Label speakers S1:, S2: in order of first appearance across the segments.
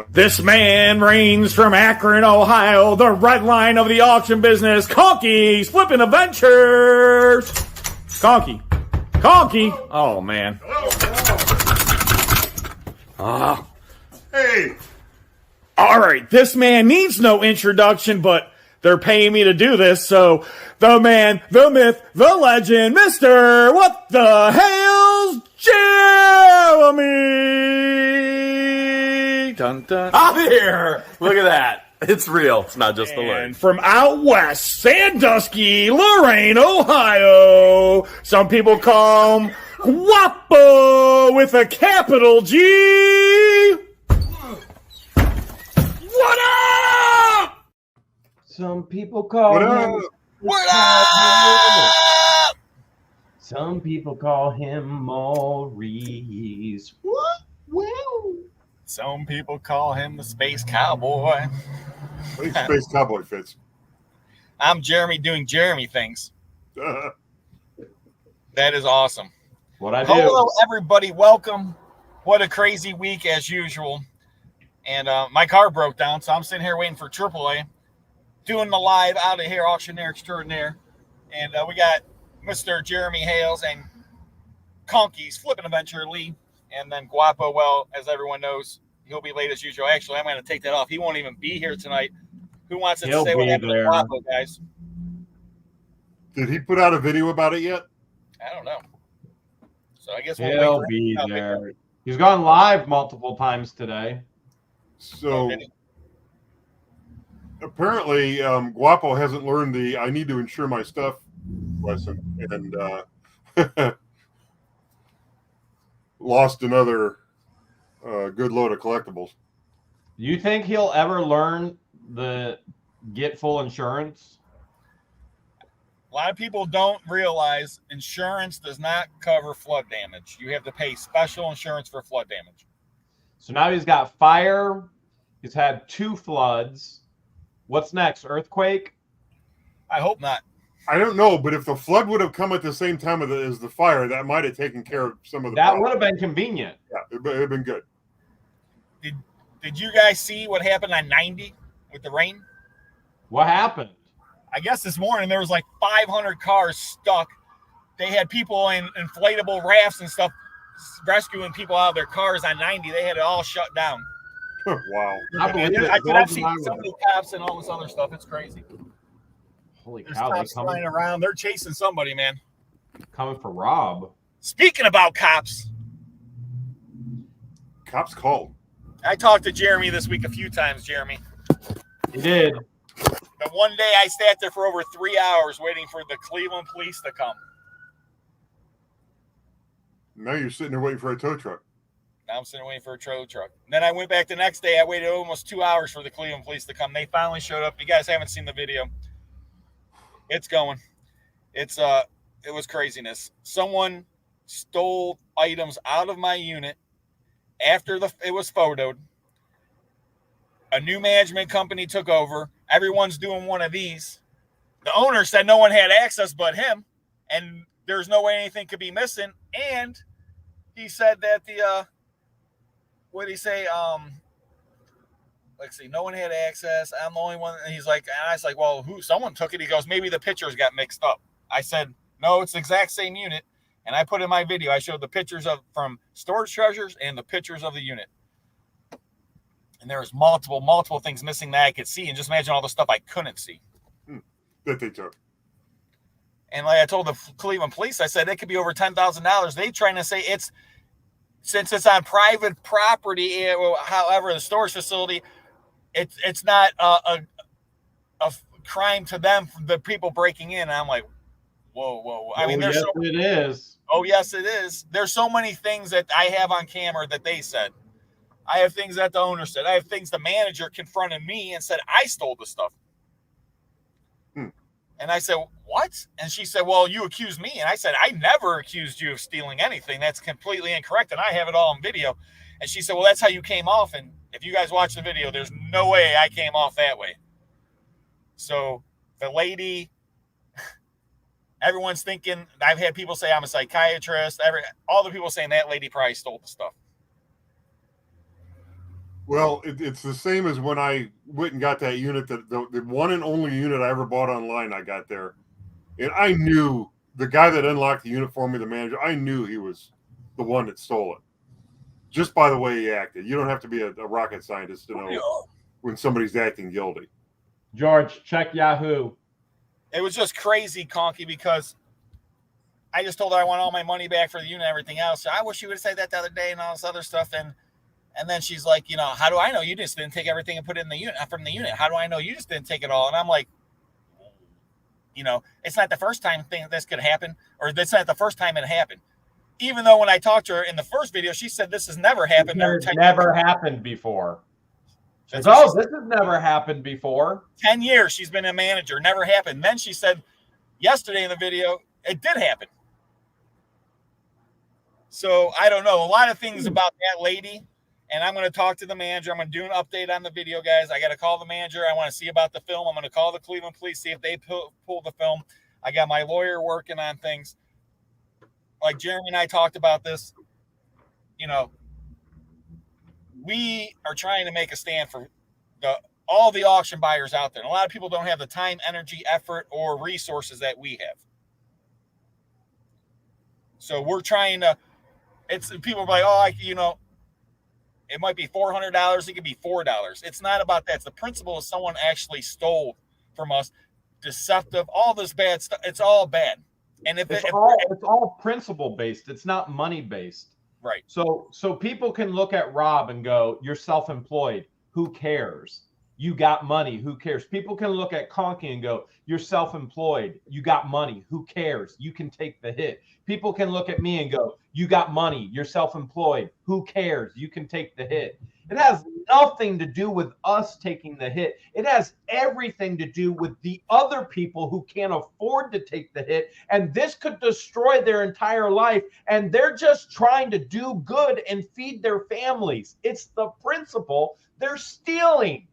S1: This man reigns from Akron, Ohio, the red line of the auction business, Conky's Flippin Adventures. Conky. Oh, man.
S2: Hey.
S1: All right, this man needs no introduction, but they're paying me to do this, so the man, the myth, the legend, Mr. What the Hales, Jeremy! Dun, dun.
S3: I'm here! Look at that. It's real. It's not just the
S1: And
S3: word.
S1: from out west, Sandusky, Lorain, Ohio, some people call him Guapo with a capital G. What up?
S4: Some people call
S2: What
S4: him.
S2: up?
S3: What up?
S4: Some people call him Maurice. What? Well.
S3: Some people call him the Space Cowboy.
S2: I think Space Cowboy fits.
S3: I'm Jeremy doing Jeremy things. That is awesome.
S4: What I do?
S3: Hello, everybody. Welcome. What a crazy week as usual. And my car broke down, so I'm sitting here waiting for AAA, doing the live out of here, Auctioneer Extraordinaire. And we got Mr. Jeremy Hales and Conky's Flippin Adventure Lee. And then Guapo, well, as everyone knows, he'll be late as usual. Actually, I'm going to take that off. He won't even be here tonight. Who wants to say what happened to Guapo, guys?
S2: Did he put out a video about it yet?
S3: I don't know. So I guess we'll
S4: He'll
S3: wait for
S4: be
S3: him.
S4: there. He's gone live multiple times today.
S2: So apparently, Guapo hasn't learned the "I need to insure my stuff" lesson, and lost another good load of collectibles.
S4: You think he'll ever learn the get full insurance?
S3: A lot of people don't realize insurance does not cover flood damage. You have to pay special insurance for flood damage.
S4: So now he's got fire. He's had 2 floods. What's next? Earthquake?
S3: I hope not.
S2: I don't know, but if the flood would have come at the same time as the fire, that might have taken care of some of the
S4: That
S2: problems.
S4: would have been convenient.
S2: Yeah, it would have been good.
S3: Did you guys see what happened on 90 with the rain?
S4: What happened?
S3: I guess this morning there was like 500 cars stuck. They had people in inflatable rafts and stuff rescuing people out of their cars on 90. They had it all shut down.
S2: Wow.
S4: I believe it.
S3: I've seen so many cops and all this other stuff. It's crazy.
S4: Holy
S3: There's
S4: cow, they
S3: cops flying around. They're chasing somebody, man.
S4: coming for Rob.
S3: Speaking about cops,
S2: Cops called.
S3: I talked to Jeremy this week a few times, Jeremy.
S4: He did.
S3: The one day I sat there for over 3 hours waiting for the Cleveland police to come.
S2: Now you're sitting there waiting for a tow truck.
S3: Now I'm sitting waiting for a tow truck. Then I went back the next day. I waited almost 2 hours for the Cleveland police to come. They finally showed up. You guys haven't seen the video. It's going. It was craziness. Someone stole items out of my unit after it was photoed. A new management company took over. Everyone's doing one of these. The owner said no one had access but him, and there's no way anything could be missing. And he said that what did he say? Let's see, no one had access. I'm the only one. And he's like, and I was like, well, someone took it. He goes, maybe the pictures got mixed up. I said, no, it's the exact same unit. And I put in my video, I showed the pictures from storage treasures and the pictures of the unit. And there was multiple things missing that I could see. And just imagine all the stuff I couldn't see.
S2: That they took.
S3: And like I told the Cleveland police, I said, it could be over $10,000. They trying to say since it's on private property, however, the storage facility, it's not a crime to them, the people breaking in. And I'm like, whoa. I mean,
S4: yes, it is.
S3: Oh, yes, it is. There's so many things that I have on camera that they said. I have things that the owner said. I have things the manager confronted me and said, I stole the stuff. And I said, what? And she said, well, you accused me. And I said, I never accused you of stealing anything. That's completely incorrect. And I have it all on video. And she said, well, that's how you came off. And if you guys watch the video, there's no way I came off that way. So the lady, everyone's thinking, I've had people say I'm a psychiatrist. All the people saying that lady probably stole the stuff.
S2: Well, it's the same as when I went and got that unit, that the one and only unit I ever bought online. I got there, and I knew the guy that unlocked the unit for me, the manager. I knew he was the one that stole it, just by the way he acted. You don't have to be a rocket scientist to know when somebody's acting guilty.
S4: George, check Yahoo.
S3: It was just crazy, Conky, because I just told her I want all my money back for the unit and everything else. So I wish you would have said that the other day and all this other stuff. And then she's like, you know, how do I know you just didn't take everything and put it in the unit from the unit? How do I know you just didn't take it all? And I'm like, you know, it's not the first time this could happen, or that's not the first time it happened. Even though when I talked to her in the first video, she said this has never happened.
S4: Never happened before. This has never happened before.
S3: 10 years she's been a manager, never happened. Then she said yesterday in the video, it did happen. So I don't know. A lot of things about that lady. And I'm going to talk to the manager. I'm going to do an update on the video, guys. I got to call the manager. I want to see about the film. I'm going to call the Cleveland police, see if they pull the film. I got my lawyer working on things. Like Jeremy and I talked about this. You know, we are trying to make a stand for all the auction buyers out there. And a lot of people don't have the time, energy, effort, or resources that we have. So we're trying to, people are like, oh, it might be $400. It could be $4. It's not about that. It's the principle of someone actually stole from us, deceptive, all this bad stuff. It's all bad. And
S4: it's all principle based. It's not money based.
S3: Right.
S4: So people can look at Rob and go, you're self-employed. Who cares? You got money. Who cares? People can look at Conky and go, you're self-employed. You got money. Who cares? You can take the hit. People can look at me and go, you got money. You're self-employed. Who cares? You can take the hit. It has nothing to do with us taking the hit. It has everything to do with the other people who can't afford to take the hit. And this could destroy their entire life. And they're just trying to do good and feed their families. It's the principle. They're stealing.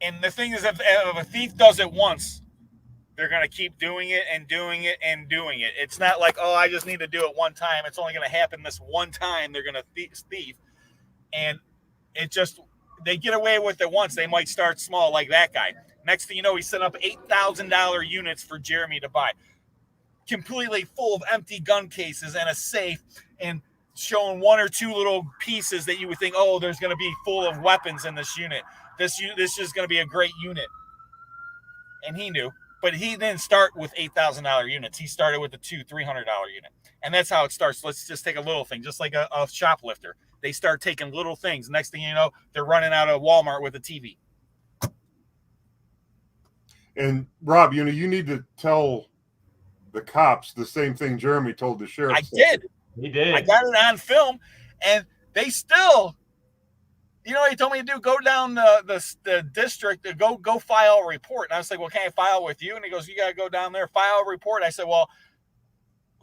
S3: And the thing is, if a thief does it once, they're going to keep doing it and doing it and doing it. It's not like, oh, I just need to do it one time. It's only going to happen this one time. They're going to thief. And it just, they get away with it once. They might start small like that guy. Next thing you know, he set up $8,000 units for Jeremy to buy. Completely full of empty gun cases and a safe, and showing one or two little pieces that you would think, oh, there's going to be full of weapons in this unit. This is going to be a great unit. And he knew. But he didn't start with $8,000 units. He started with a $300 unit. And that's how it starts. Let's just take a little thing, just like a shoplifter. They start taking little things. Next thing you know, they're running out of Walmart with a TV.
S2: And Rob, you need to tell the cops the same thing Jeremy told the sheriff.
S3: I did.
S4: He did.
S3: I got it on film, and they still, you know what he told me to do? Go down the district, go file a report. And I was like, well, can I file with you? And he goes, you got to go down there, file a report. I said, well,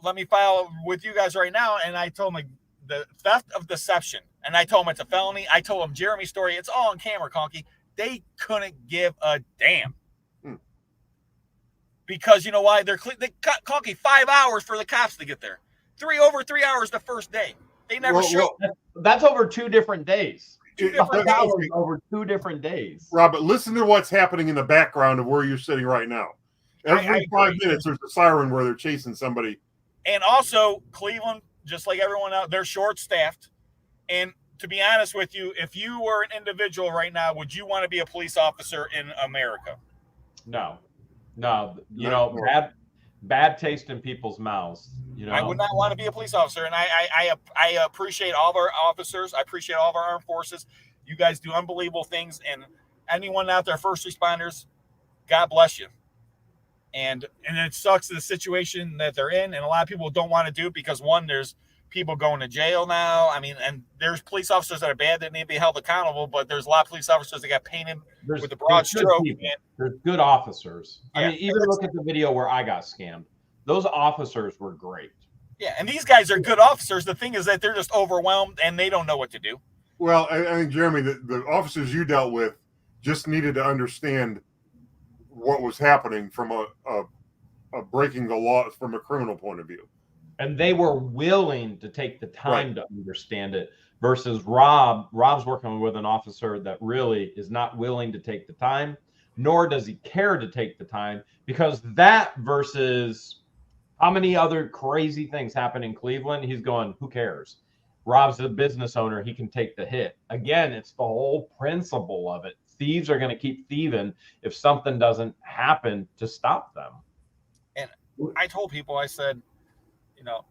S3: let me file with you guys right now. And I told him the theft of deception. And I told him it's a felony. I told him Jeremy's story. It's all on camera, Conky. They couldn't give a damn. Because you know why? They cut Conky 5 hours for the cops to get there. Over 3 hours the first day. They never showed.
S4: That's over 2 different days.
S3: 2 different days.
S4: Over 2 different days.
S2: Robert, listen to what's happening in the background of where you're sitting right now. Every 5 minutes, there's a siren where they're chasing somebody.
S3: And also, Cleveland, just like everyone else, they're short-staffed. And to be honest with you, if you were an individual right now, would you want to be a police officer in America?
S4: No. Bad taste in people's mouths.
S3: I would not want to be a police officer, and I appreciate all of our officers. I appreciate all of our armed forces. You guys do unbelievable things, and anyone out there, first responders, God bless you. And it sucks the situation that they're in, and a lot of people don't want to do it because, one, there's people going to jail now. I mean, and there's police officers that are bad that need to be held accountable, but there's a lot of police officers that got painted with a broad stroke.
S4: There's good officers.
S3: Yeah.
S4: I mean, even look at the video where I got scammed. Those officers were great.
S3: Yeah, and these guys are good officers. The thing is that they're just overwhelmed and they don't know what to do.
S2: Well, I think, Jeremy, the officers you dealt with just needed to understand what was happening from a breaking the law from a criminal point of view.
S4: And they were willing to take the time to understand it. versus Rob. Rob's working with an officer that really is not willing to take the time, nor does he care to take the time, because that versus how many other crazy things happen in Cleveland, he's going, who cares? Rob's the business owner. He can take the hit. Again, it's the whole principle of it. Thieves are going to keep thieving if something doesn't happen to stop them.
S3: And I told people, I said, you know,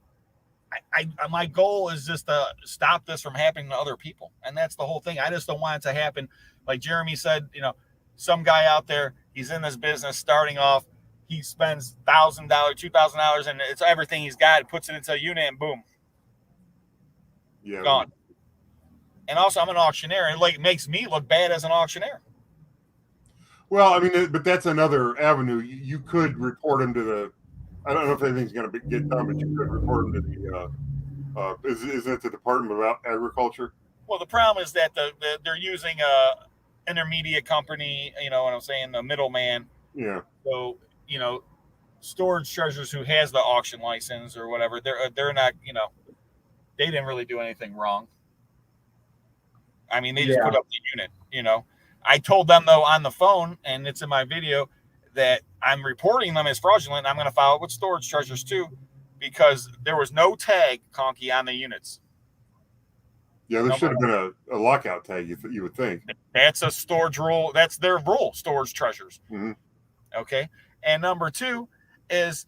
S3: my goal is just to stop this from happening to other people. And that's the whole thing. I just don't want it to happen. Like Jeremy said, you know, some guy out there, he's in this business starting off. He spends $1,000, $2,000, and it's everything he's got. Puts it into a unit, and boom, gone. And also, I'm an auctioneer, and like it makes me look bad as an auctioneer.
S2: Well, I mean, but that's another avenue. You could report him to the. I don't know if anything's going to get done, but you could report him to the. Is it the Department of Agriculture?
S3: Well, the problem is that they're using a intermediate company. You know what I'm saying? The middleman.
S2: Yeah.
S3: So, you know, Storage Treasures, who has the auction license or whatever, they're not, you know, they didn't really do anything wrong. I mean, they just put up the unit, you know. I told them, though, on the phone, and it's in my video, that I'm reporting them as fraudulent. I'm going to file it with Storage Treasures, too, because there was no tag, Conky, on the units.
S2: Yeah, there should have been a lockout tag, you would think.
S3: That's a storage rule. That's their rule, Storage Treasures.
S2: Mm-hmm.
S3: Okay. And number two is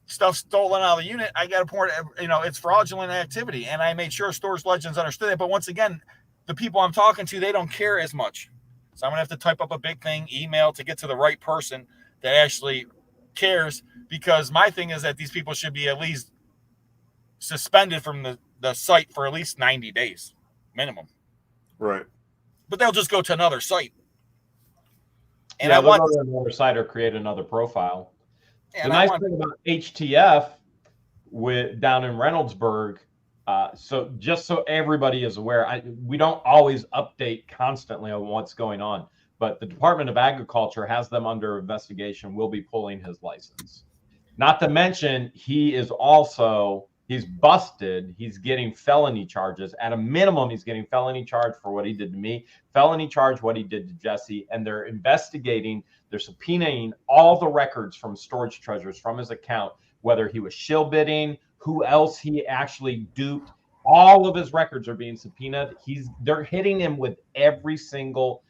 S3: stuff stolen out of the unit. I got to report, you know, it's fraudulent activity. And I made sure Storage Legends understood it. But once again, the people I'm talking to, they don't care as much. So I'm going to have to type up a big thing, email to get to the right person that actually cares. Because my thing is that these people should be at least suspended from the site for at least 90 days minimum.
S2: Right.
S4: But they'll just go to another site. And I want another site or create another profile. The nice thing about HTF down in Reynoldsburg, so just so everybody is aware, we don't always update constantly on what's going on, but the Department of Agriculture has them under investigation. We'll be pulling his license. Not to mention, he's busted. He's getting felony charges. At a minimum, he's getting felony charge for what he did to me, felony charge what he did to Jesse, and they're investigating, they're subpoenaing all the records from Storage Treasures from his account, whether he was shill bidding, who else he actually duped. All of his records are being subpoenaed. They're hitting him with every single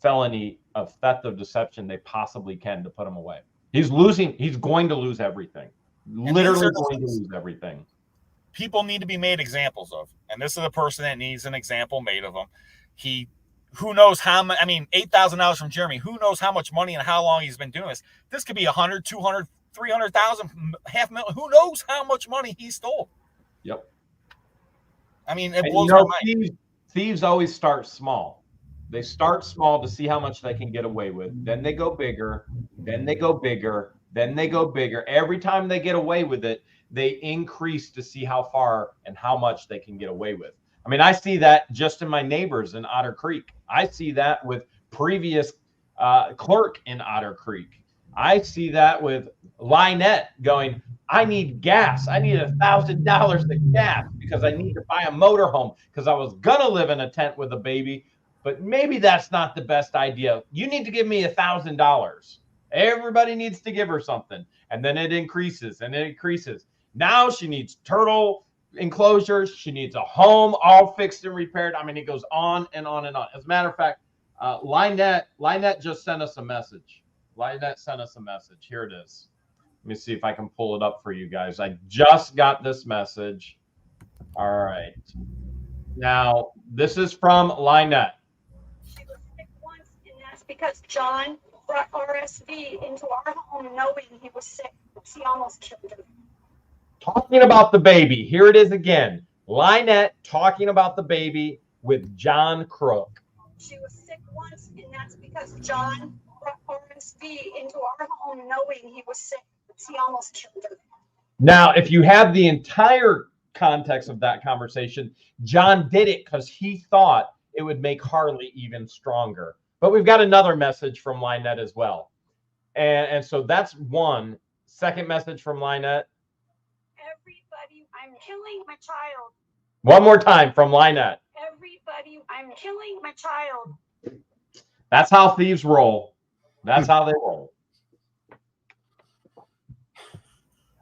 S4: felony of theft of deception they possibly can to put him away. He's going to lose everything. Literally going to lose everything.
S3: People need to be made examples of, and this is a person that needs an example made of him. Who knows how much? I mean, $8,000 from Jeremy. Who knows how much money and how long he's been doing this? This could be 100, 200, 300,000, $500,000. Who knows how much money he stole?
S4: Yep.
S3: I mean, it blows my mind.
S4: Thieves always start small. They start small to see how much they can get away with. Then they go bigger. Then they go bigger. Then they go bigger. Every time they get away with it, they increase to see how far and how much they can get away with. I mean, I see that just in my neighbors in Otter Creek. I see that with previous clerk in Otter Creek. I see that with Lynette going, I need gas. I need $1,000 of gas because I need to buy a motorhome because I was going to live in a tent with a baby, but maybe that's not the best idea. You need to give me $1,000. Everybody needs to give her something. And then it increases and it increases. Now she needs turtle enclosures. She needs a home all fixed and repaired. I mean, it goes on and on and on. As a matter of fact, Lynette just sent us a message. Lynette sent us a message. Here it is. Let me see if I can pull it up for you guys. I just got this message. All right. Now, this is from Lynette.
S5: She was sick once, and that's because John brought RSV into our home knowing he was sick. She almost killed him.
S4: Talking about the baby. Here it is again. Lynette talking about the baby with John Crook.
S5: She was sick once, and that's because John brought RSV into our home knowing he was sick. She almost killed him.
S4: Now, if you have the entire context of that conversation, John did it because he thought it would make Harley even stronger. But we've got another message from Lynette as well. And so that's one. Second message from Lynette.
S5: Everybody, I'm killing my child.
S4: One more time from Lynette.
S5: Everybody, I'm killing my child.
S4: That's how thieves roll. That's how they roll.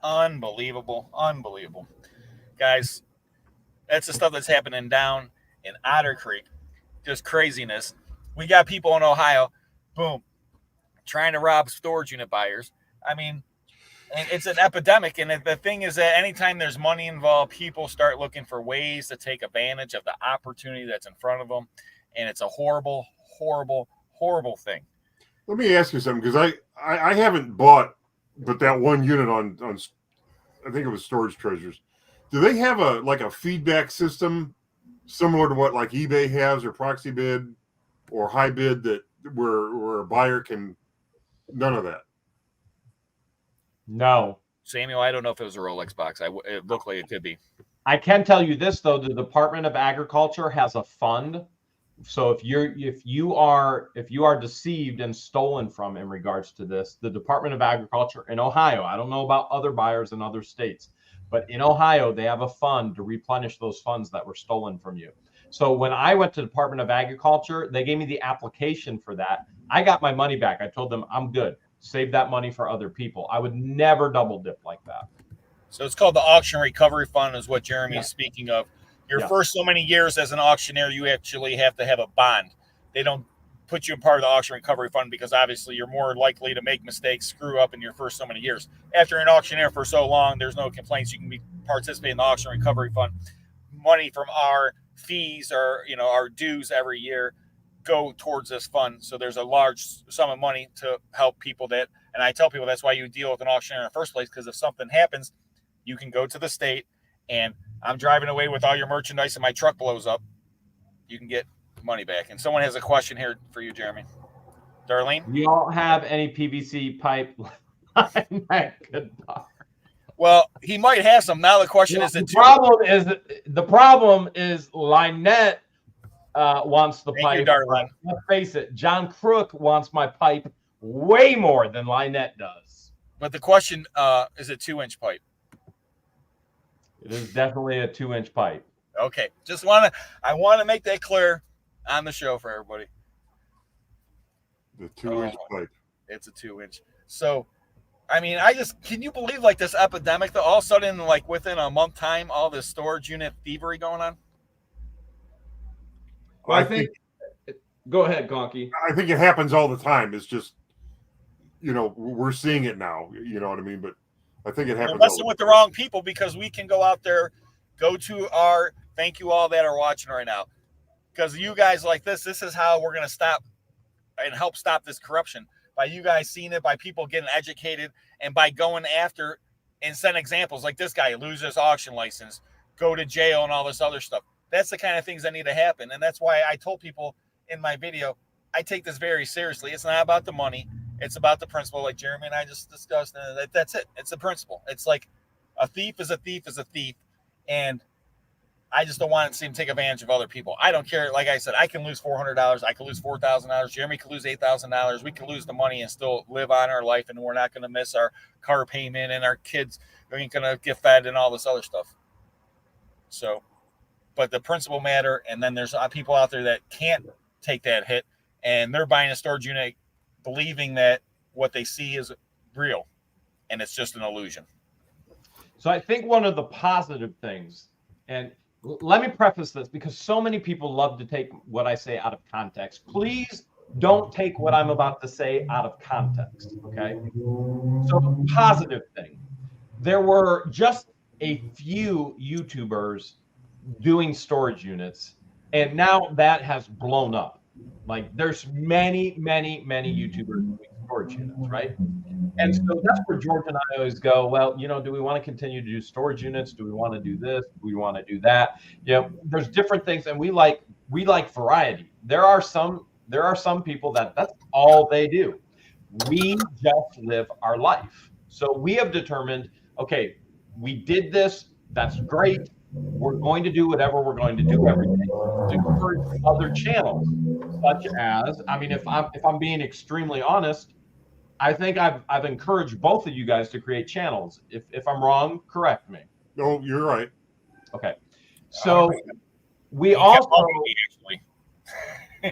S3: Unbelievable. Unbelievable. Guys, that's the stuff that's happening down in Otter Creek. Just craziness. We got people in Ohio, boom, trying to rob storage unit buyers. I mean, and it's an epidemic. And the thing is that anytime there's money involved, people start looking for ways to take advantage of the opportunity that's in front of them. And it's a horrible, horrible, horrible thing.
S2: Let me ask you something, because I haven't bought but that one unit on I think it was Storage Treasures. Do they have a feedback system similar to what like eBay has, or Proxy Bid or High Bid, that where a buyer can? None of that.
S4: No.
S3: Samuel, I don't know if it was a Rolex box. It looked like it could be.
S4: I can tell you this though: the Department of Agriculture has a fund. So if you are deceived and stolen from in regards to this, the Department of Agriculture in Ohio, I don't know about other buyers in other states, but in Ohio, they have a fund to replenish those funds that were stolen from you. So when I went to the Department of Agriculture, they gave me the application for that. I got my money back. I told them I'm good. Save that money for other people. I would never double dip like that.
S3: So it's called the Auction Recovery Fund, is what Jeremy is speaking of. Your first so many years as an auctioneer, you actually have to have a bond. They don't put you in part of the Auction Recovery Fund because obviously you're more likely to make mistakes, screw up in your first so many years. After an auctioneer for so long, there's no complaints. You can participate in the Auction Recovery Fund. Money from our fees or our dues every year go towards this fund. So there's a large sum of money to help people and I tell people that's why you deal with an auctioneer in the first place, because if something happens, you can go to the state and I'm driving away with all your merchandise and my truck blows up, you can get money back. And someone has a question here for you, Jeremy. Darlene?
S4: You don't have any PVC pipe?
S3: Well, he might have some. Now the question is
S4: the problem is Lynette wants the pipe.
S3: You, Darlene.
S4: Let's face it, John Crook wants my pipe way more than Lynette does.
S3: But the question is a 2-inch pipe.
S4: It is definitely a 2-inch pipe.
S3: Okay. I want to make that clear on the show for everybody.
S2: The 2-inch pipe.
S3: It's a 2-inch. So, I mean, can you believe like this epidemic that all of a sudden, like within a month time, all this storage unit thievery going on?
S4: Well, I think go ahead, Conky.
S2: I think it happens all the time. It's just, we're seeing it now. You know what I mean? But I think it happens.
S3: We're messing with the wrong people, because we can go out there, go to our thank you all that are watching right now. Because you guys like this is how we're going to stop and help stop this corruption. By you guys seeing it, by people getting educated, and by going after and send examples like this guy lose his auction license, go to jail, and all this other stuff. That's the kind of things that need to happen. And that's why I told people in my video, I take this very seriously. It's not about the money. It's about the principle, like Jeremy and I just discussed. And that's it. It's the principle. It's like a thief is a thief is a thief. And I just don't want to see him take advantage of other people. I don't care. Like I said, I can lose $400. I can lose $4,000. Jeremy could lose $8,000. We can lose the money and still live on our life. And we're not going to miss our car payment, and our kids ain't going to get fed and all this other stuff. So, but the principle matter. And then there's people out there that can't take that hit, and they're buying a storage unit believing that what they see is real, and it's just an illusion.
S4: So I think one of the positive things, and let me preface this because so many people love to take what I say out of context. Please don't take what I'm about to say out of context, okay? So positive thing, there were just a few YouTubers doing storage units, and now that has blown up. Like there's many YouTubers doing storage units, right? And so that's where George and I always go, well, do we want to continue to do storage units? Do we want to do this? Do we want to do that? There's different things, and we like variety. There are some people that's all they do. We just live our life. So we have determined, okay, we did this, that's great. We're going to do whatever we're going to do every day to encourage other channels, such as, if I'm being extremely honest, I think I've encouraged both of you guys to create channels. If I'm wrong, correct me.
S2: No, you're right.
S4: Okay. So
S3: 100%.
S4: we
S3: He kept
S4: also
S3: bugging me, actually.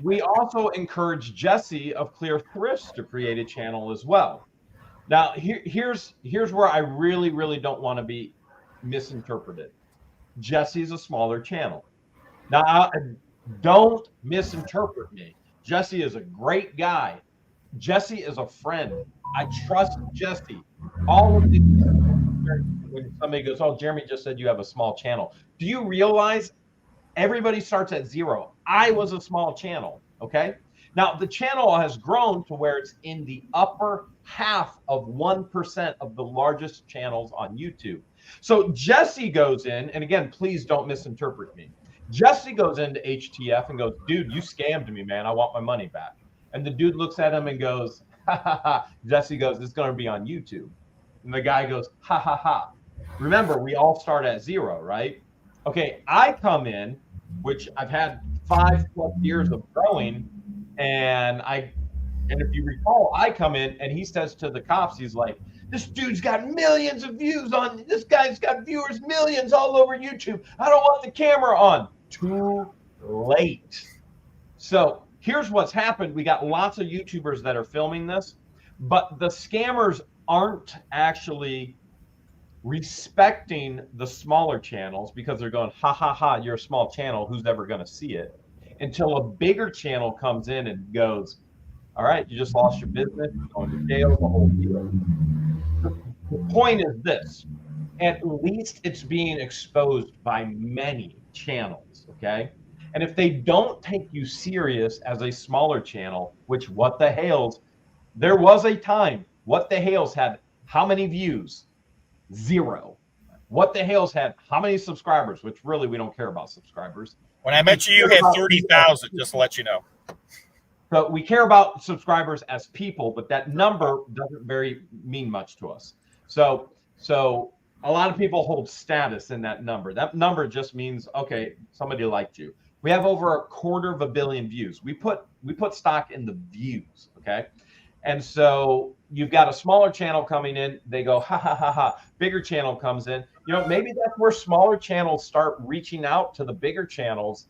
S4: we also encourage Jesse of Clear Thrifts to create a channel as well. Now, here's where I really don't want to be misinterpreted. Jesse's a smaller channel. Now, don't misinterpret me. Jesse is a great guy. Jesse is a friend. I trust Jesse. All of these, when somebody goes, "Oh, Jeremy just said you have a small channel." Do you realize everybody starts at zero? I was a small channel, okay? Now, the channel has grown to where it's in the upper half of 1% of the largest channels on YouTube. So Jesse goes in, and again, please don't misinterpret me. Jesse goes into HTF and goes, "Dude, you scammed me, man. I want my money back." And the dude looks at him and goes, "Ha, ha, ha." Jesse goes, "It's going to be on YouTube." And the guy goes, "Ha, ha, ha." Remember, we all start at zero, right? Okay, I come in, which I've had 5+ years of growing, and if you recall, I come in and he says to the cops, he's like, "This dude's got millions of views on, this guy's got viewers millions all over YouTube. I don't want the camera on." Too late. So here's what's happened. We got lots of YouTubers that are filming this, but the scammers aren't actually respecting the smaller channels because they're going, "Ha, ha, ha, you're a small channel. Who's ever going to see it?" Until a bigger channel comes in and goes, "All right, you just lost your business, you're going to jail, the whole deal." The point is this: at least it's being exposed by many channels, okay? And if they don't take you serious as a smaller channel, which What the Hales, there was a time What the Hales had how many views? 0. What the Hales had how many subscribers? Which really we don't care about subscribers.
S3: When I met you, you had 30,000, just to let you know.
S4: So we care about subscribers as people, but that number doesn't mean much to us. So a lot of people hold status in that number. That number just means, okay, somebody liked you. We have over 250 million views. We put stock in the views, okay? And so you've got a smaller channel coming in. They go, "Ha, ha, ha, ha." Bigger channel comes in. You know, maybe that's where smaller channels start reaching out to the bigger channels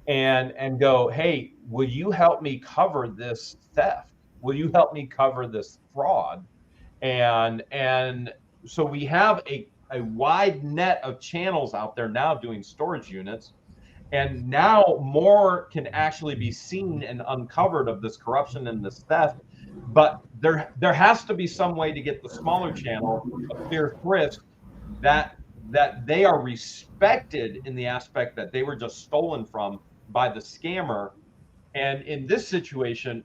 S4: and go, "Hey, will you help me cover this theft? Will you help me cover this fraud?" And so we have a wide net of channels out there now doing storage units. And now more can actually be seen and uncovered of this corruption and this theft. But there has to be some way to get the smaller channel of Clear Thrift that they are respected in the aspect that they were just stolen from by the scammer. And in this situation,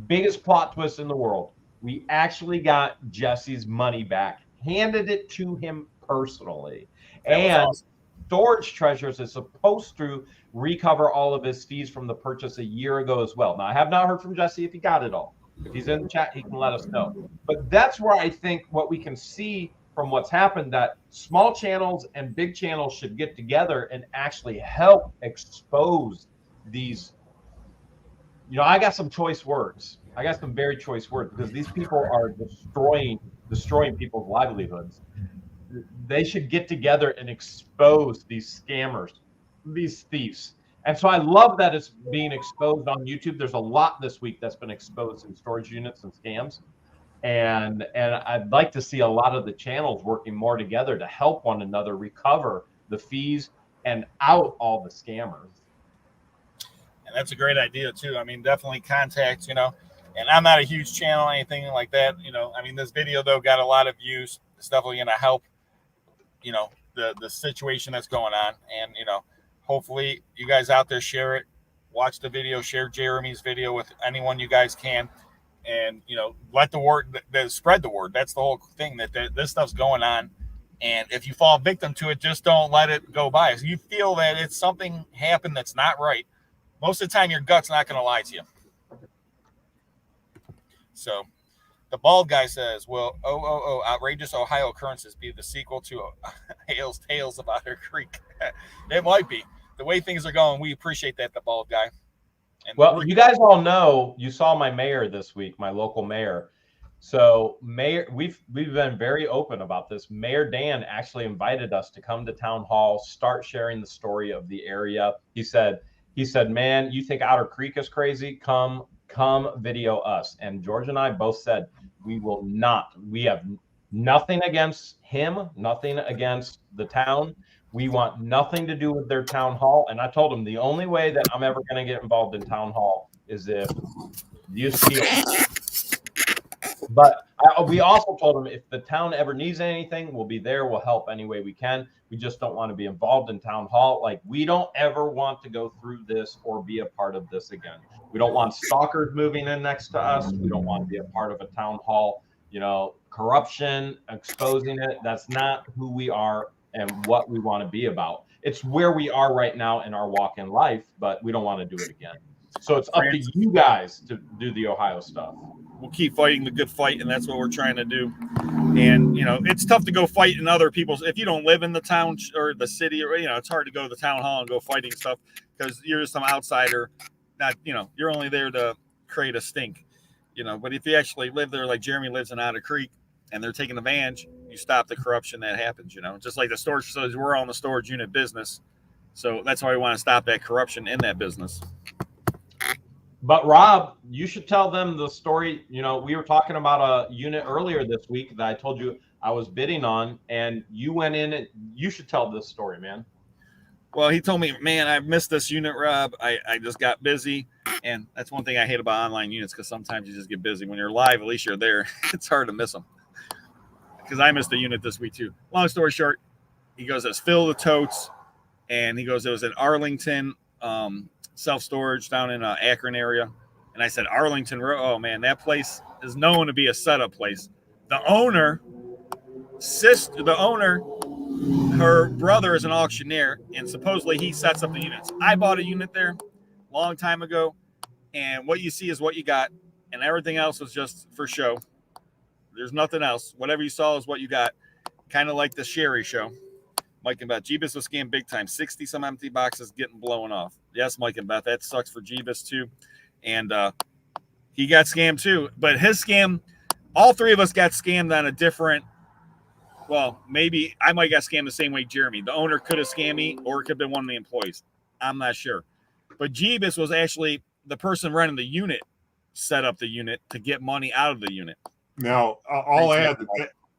S4: biggest plot twist in the world, we actually got Jesse's money back, handed it to him personally. And awesome. Storage Treasures is supposed to recover all of his fees from the purchase a year ago as well. Now, I have not heard from Jesse if he got it all. If he's in the chat, he can let us know. But that's where I think what we can see from what's happened, that small channels and big channels should get together and actually help expose these. You know, I got some choice words. I got some very choice words because these people are destroying people's livelihoods. They should get together and expose these scammers, these thieves. And so I love that it's being exposed on YouTube. There's a lot this week that's been exposed in storage units and scams. And I'd like to see a lot of the channels working more together to help one another recover the fees and out all the scammers.
S3: And that's a great idea too. I mean, definitely contact, you know, and I'm not a huge channel, anything like that. You know, I mean, this video though got a lot of views. It's definitely going to help, you know, the situation that's going on. And, you know, hopefully you guys out there share it, watch the video, share Jeremy's video with anyone you guys can. And, you know, let the word, spread the word. That's the whole thing, that this stuff's going on. And if you fall victim to it, just don't let it go by. If you feel that it's something happened that's not right, most of the time your gut's not going to lie to you. So the bald guy says, "Will outrageous Ohio occurrences be the sequel to Hale's Tales of Otter Creek?" It might be. The way things are going, we appreciate that, the bald guy. And
S4: well, you guys all know, you saw my mayor this week, my local mayor. So Mayor, we've been very open about this. Mayor Dan actually invited us to come to town hall, start sharing the story of the area. He said, man, you think Otter Creek is crazy? Come video us. And George and I both said, we will not. We have nothing against him, nothing against the town. We want nothing to do with their town hall. And I told him the only way that I'm ever going to get involved in town hall is if you steal. But we also told him if the town ever needs anything, we'll be there. We'll help any way we can. We just don't want to be involved in town hall. Like, we don't ever want to go through this or be a part of this again. We don't want stalkers moving in next to us. We don't want to be a part of a town hall, corruption, exposing it. That's not who we are and what we want to be about. It's where we are right now in our walk in life, but we don't want to do it again. So it's up to you guys to do the Ohio stuff.
S3: We'll keep fighting the good fight, and that's what we're trying to do. And it's tough to go fight in other people's, if you don't live in the town or the city, or it's hard to go to the town hall and go fighting stuff because you're just some outsider. Not you're only there to create a stink. But if you actually live there, like Jeremy lives in Otter Creek, and they're taking advantage, you stop the corruption that happens. Just like the storage facilities, we're all in the storage unit business, so that's why we want to stop that corruption in that business.
S4: But Rob, you should tell them the story. We were talking about a unit earlier this week that I told you I was bidding on, and you went in and you should tell this story, man.
S3: Well, he told me, man, I missed this unit, Rob. I just got busy. And that's one thing I hate about online units, because sometimes you just get busy. When you're live, at least you're there. It's hard to miss them. Because I missed a unit this week too. Long story short, he goes, it's fill the totes. And he goes, it was in Arlington, self-storage down in Akron area. And I said, Arlington, oh man, that place is known to be a setup place. The owner, her brother is an auctioneer, and supposedly he sets up the units. I bought a unit there a long time ago, and what you see is what you got, and everything else was just for show. There's nothing else. Whatever you saw is what you got. Kind of like the Sherry show. Mike and Beth. Jeebus was scammed big time. 60 some empty boxes getting blown off. Yes, Mike and Beth. That sucks for Jeebus too. And he got scammed too. But his scam, all three of us got scammed on a different, well, maybe I might got scammed the same way Jeremy. The owner could have scammed me, or it could have been one of the employees. I'm not sure. But Jeebus was actually the person running the unit, set up the unit to get money out of the unit.
S2: Now, I'll add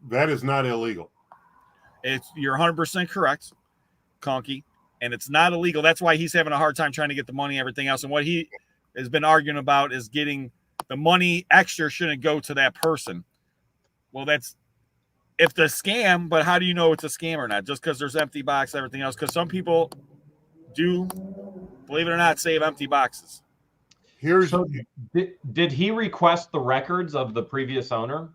S2: that is not illegal.
S3: You're 100% correct, Conky, and it's not illegal. That's why he's having a hard time trying to get the money and everything else. And what he has been arguing about is getting the money extra shouldn't go to that person. Well, that's if the scam, but how do you know it's a scam or not? Just because there's empty box, everything else. Because some people do, believe it or not, save empty boxes.
S4: Did he request the records of the previous owner?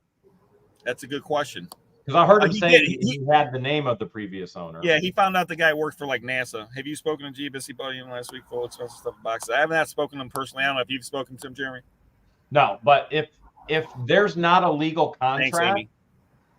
S3: That's a good question.
S4: Because I heard him say he had the name of the previous owner.
S3: Yeah, he found out the guy worked for like NASA. Have you spoken to Jeebus? He bought you last week full of expensive stuff in boxes. I have not spoken to him personally. I don't know if you've spoken to him, Jeremy.
S4: No, but if there's not a legal contract,
S3: thanks, Amy.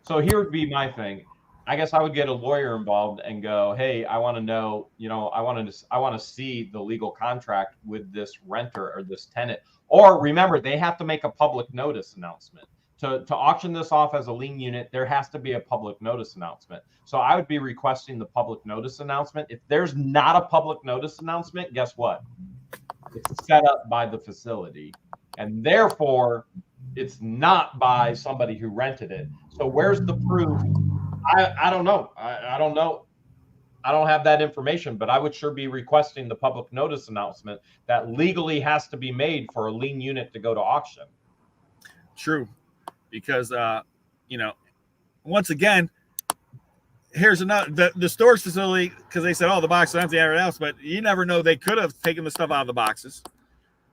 S4: So here would be my thing. I guess I would get a lawyer involved and go, hey, I want to know, I want to see the legal contract with this renter or this tenant. Or remember, they have to make a public notice announcement. To auction this off as a lien unit, there has to be a public notice announcement. So I would be requesting the public notice announcement. If there's not a public notice announcement, guess what? It's set up by the facility. And therefore, it's not by somebody who rented it. So where's the proof? I don't know. I don't know. I don't have that information, but I would sure be requesting the public notice announcement that legally has to be made for a lien unit to go to auction.
S3: True. Because, once again, here's another, the storage facility, because they said, oh, the box is empty, everything else, but you never know. They could have taken the stuff out of the boxes.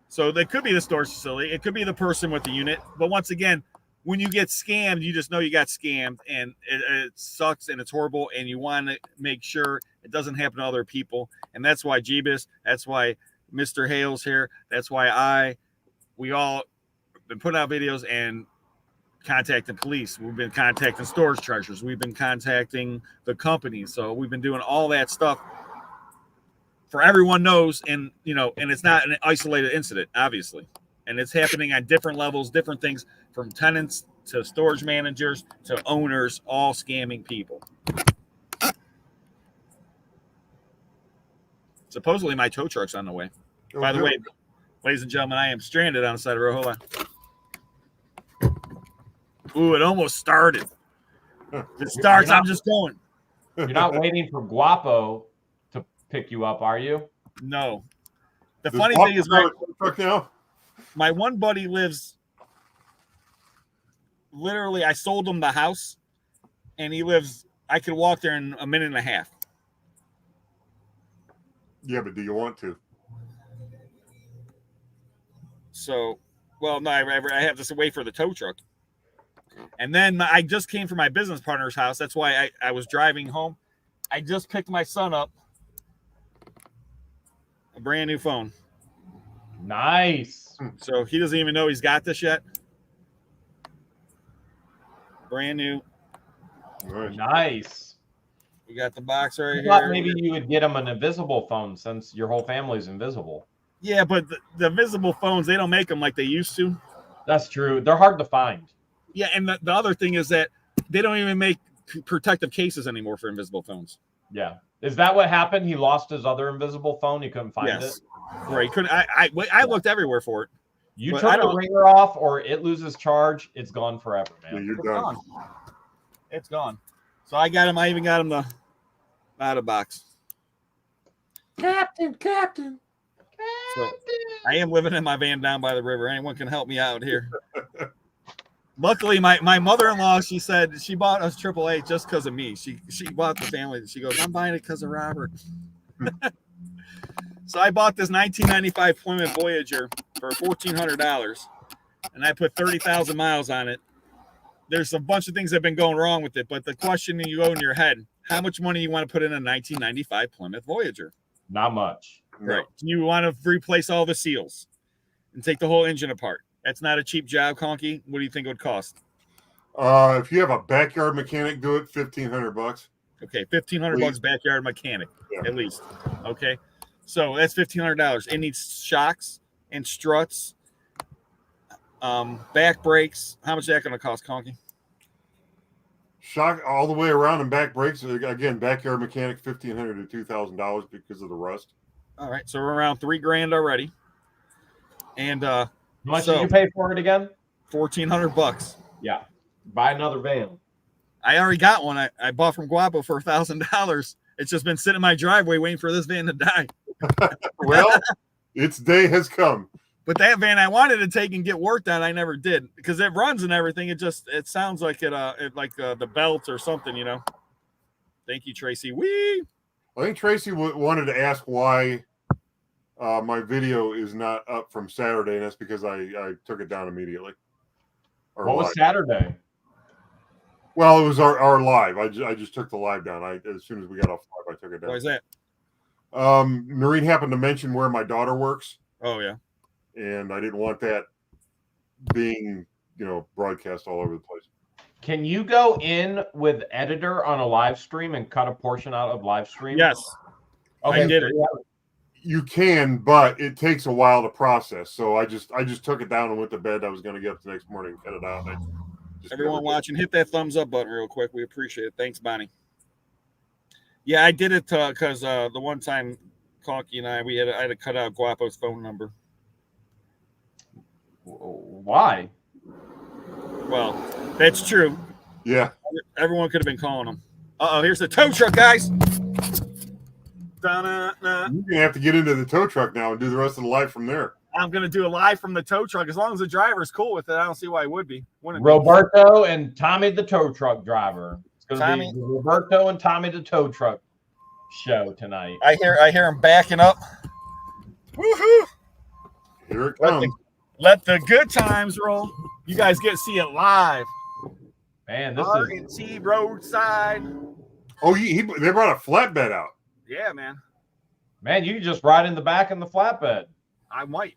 S3: So they could be the storage facility. It could be the person with the unit. But once again, when you get scammed, you just know you got scammed, and it sucks and it's horrible, and you want to make sure it doesn't happen to other people. And that's why Jeebus, that's why Mr. Hales here, that's why we all been putting out videos and contacting police. We've been contacting storage treasurers. We've been contacting the company. So we've been doing all that stuff for everyone knows. And, and it's not an isolated incident, obviously. And it's happening on different levels, different things, from tenants to storage managers to owners, all scamming people. Supposedly my tow truck's on the way.
S2: Oh,
S3: By the
S2: good.
S3: way, ladies and gentlemen, I am stranded on the side of the road. Hold on. Ooh, it almost started. If it starts, I'm just going.
S4: You're not waiting for Guapo to pick you up, are you?
S3: No. The
S2: Does
S3: funny
S2: Bob
S3: thing is,
S2: have a tow truck now?
S3: my one buddy lives, literally, I sold him the house, and he lives, I could walk there in a minute and a half.
S2: Yeah, but do you want to?
S3: So, well, no, I have to wait for the tow truck. And then I just came from my business partner's house. That's why I was driving home. I just picked my son up a brand new phone.
S4: Nice.
S3: So he doesn't even know he's got this yet. Brand new.
S4: Nice.
S3: We got the box right
S4: I thought
S3: here.
S4: maybe you would get him an invisible phone since your whole family's invisible.
S3: Yeah, but the visible phones, they don't make them like they used to.
S4: That's true. They're hard to find.
S3: Yeah, and the other thing is that they don't even make protective cases anymore for invisible phones.
S4: Yeah. Is that what happened? He lost his other invisible phone. He couldn't find
S3: Yes.
S4: it.
S3: Right. Couldn't I looked everywhere for it.
S4: You
S3: But
S4: turn the ringer off or it loses charge, it's gone forever,
S2: Yeah,
S4: man.
S2: you're
S3: It's
S2: done.
S3: gone. It's gone. So I got him. I even got him the out of box. Captain. So I am living in my van down by the river. Anyone can help me out here. Luckily, my mother-in-law, she said she bought us AAA just because of me. She bought the family. She goes, I'm buying it because of Robert. So I bought this 1995 Plymouth Voyager for $1,400, and I put 30,000 miles on it. There's a bunch of things that have been going wrong with it, but the question you go in your head, how much money you want to put in a 1995 Plymouth Voyager?
S4: Not much.
S2: No.
S3: Right. You want to replace all the seals and take the whole engine apart. That's not a cheap job, Conky. What do you think it would cost?
S2: If you have a backyard mechanic do it, $1,500.
S3: Okay, $1,500 backyard mechanic, at least. Okay, so that's $1,500. It needs shocks and struts, back brakes. How much is that going to cost, Conky?
S2: Shock all the way around and back brakes. Again, backyard mechanic, $1,500 to $2,000 because of the rust.
S3: All right, so we're around $3,000 already, and
S4: How much did you pay for it again?
S3: $1,400.
S4: Yeah. Buy another van.
S3: I already got one. I bought from Guapo for $1,000. It's just been sitting in my driveway waiting for this van to die.
S2: Well, its day has come.
S3: But that van I wanted to take and get worked on, I never did because it runs and everything. It sounds like the belt or something, you know. Thank you, Tracy. Wee.
S2: I think Tracy wanted to ask why my video is not up from Saturday, and that's because I took it down immediately. Or
S4: What was
S2: live.
S4: Saturday?
S2: Well, it was our live. I just took the live down. As soon as we got off live, I took it down.
S3: Why is that?
S2: Noreen happened to mention where my daughter works,
S3: Oh, yeah.
S2: and I didn't want that being, broadcast all over the place.
S4: Can you go in with editor on a live stream and cut a portion out of live stream?
S3: Yes.
S4: Okay.
S3: I did it.
S2: You can, but it takes a while to process. So I just took it down and went to bed. I was going to get up the next morning and cut it out.
S3: Everyone watching, hit that thumbs up button real quick. We appreciate it. Thanks, Bonnie. Yeah, I did it because the one time Conky and I had to cut out Guapo's phone number.
S4: Why?
S3: Well, that's true.
S2: Yeah.
S3: Everyone could have been calling him. Here's the tow truck, guys. Da-na-na.
S2: You're going to have to get into the tow truck now and do the rest of the live from there.
S3: I'm going to do a live from the tow truck. As long as the driver's cool with it, I don't see why he would be. Wouldn't it?
S4: Roberto and Tommy the tow truck driver. It's going to
S3: Tommy.
S4: be the Roberto and Tommy the tow truck show tonight.
S3: I hear him backing up. Woohoo!
S2: Here it comes.
S3: Let the good times roll. You guys get to see it live.
S4: Man, this is
S3: R&T roadside.
S2: Oh, they brought a flatbed out.
S3: Yeah, man.
S4: man. You can just ride in the back in the flatbed.
S3: I might.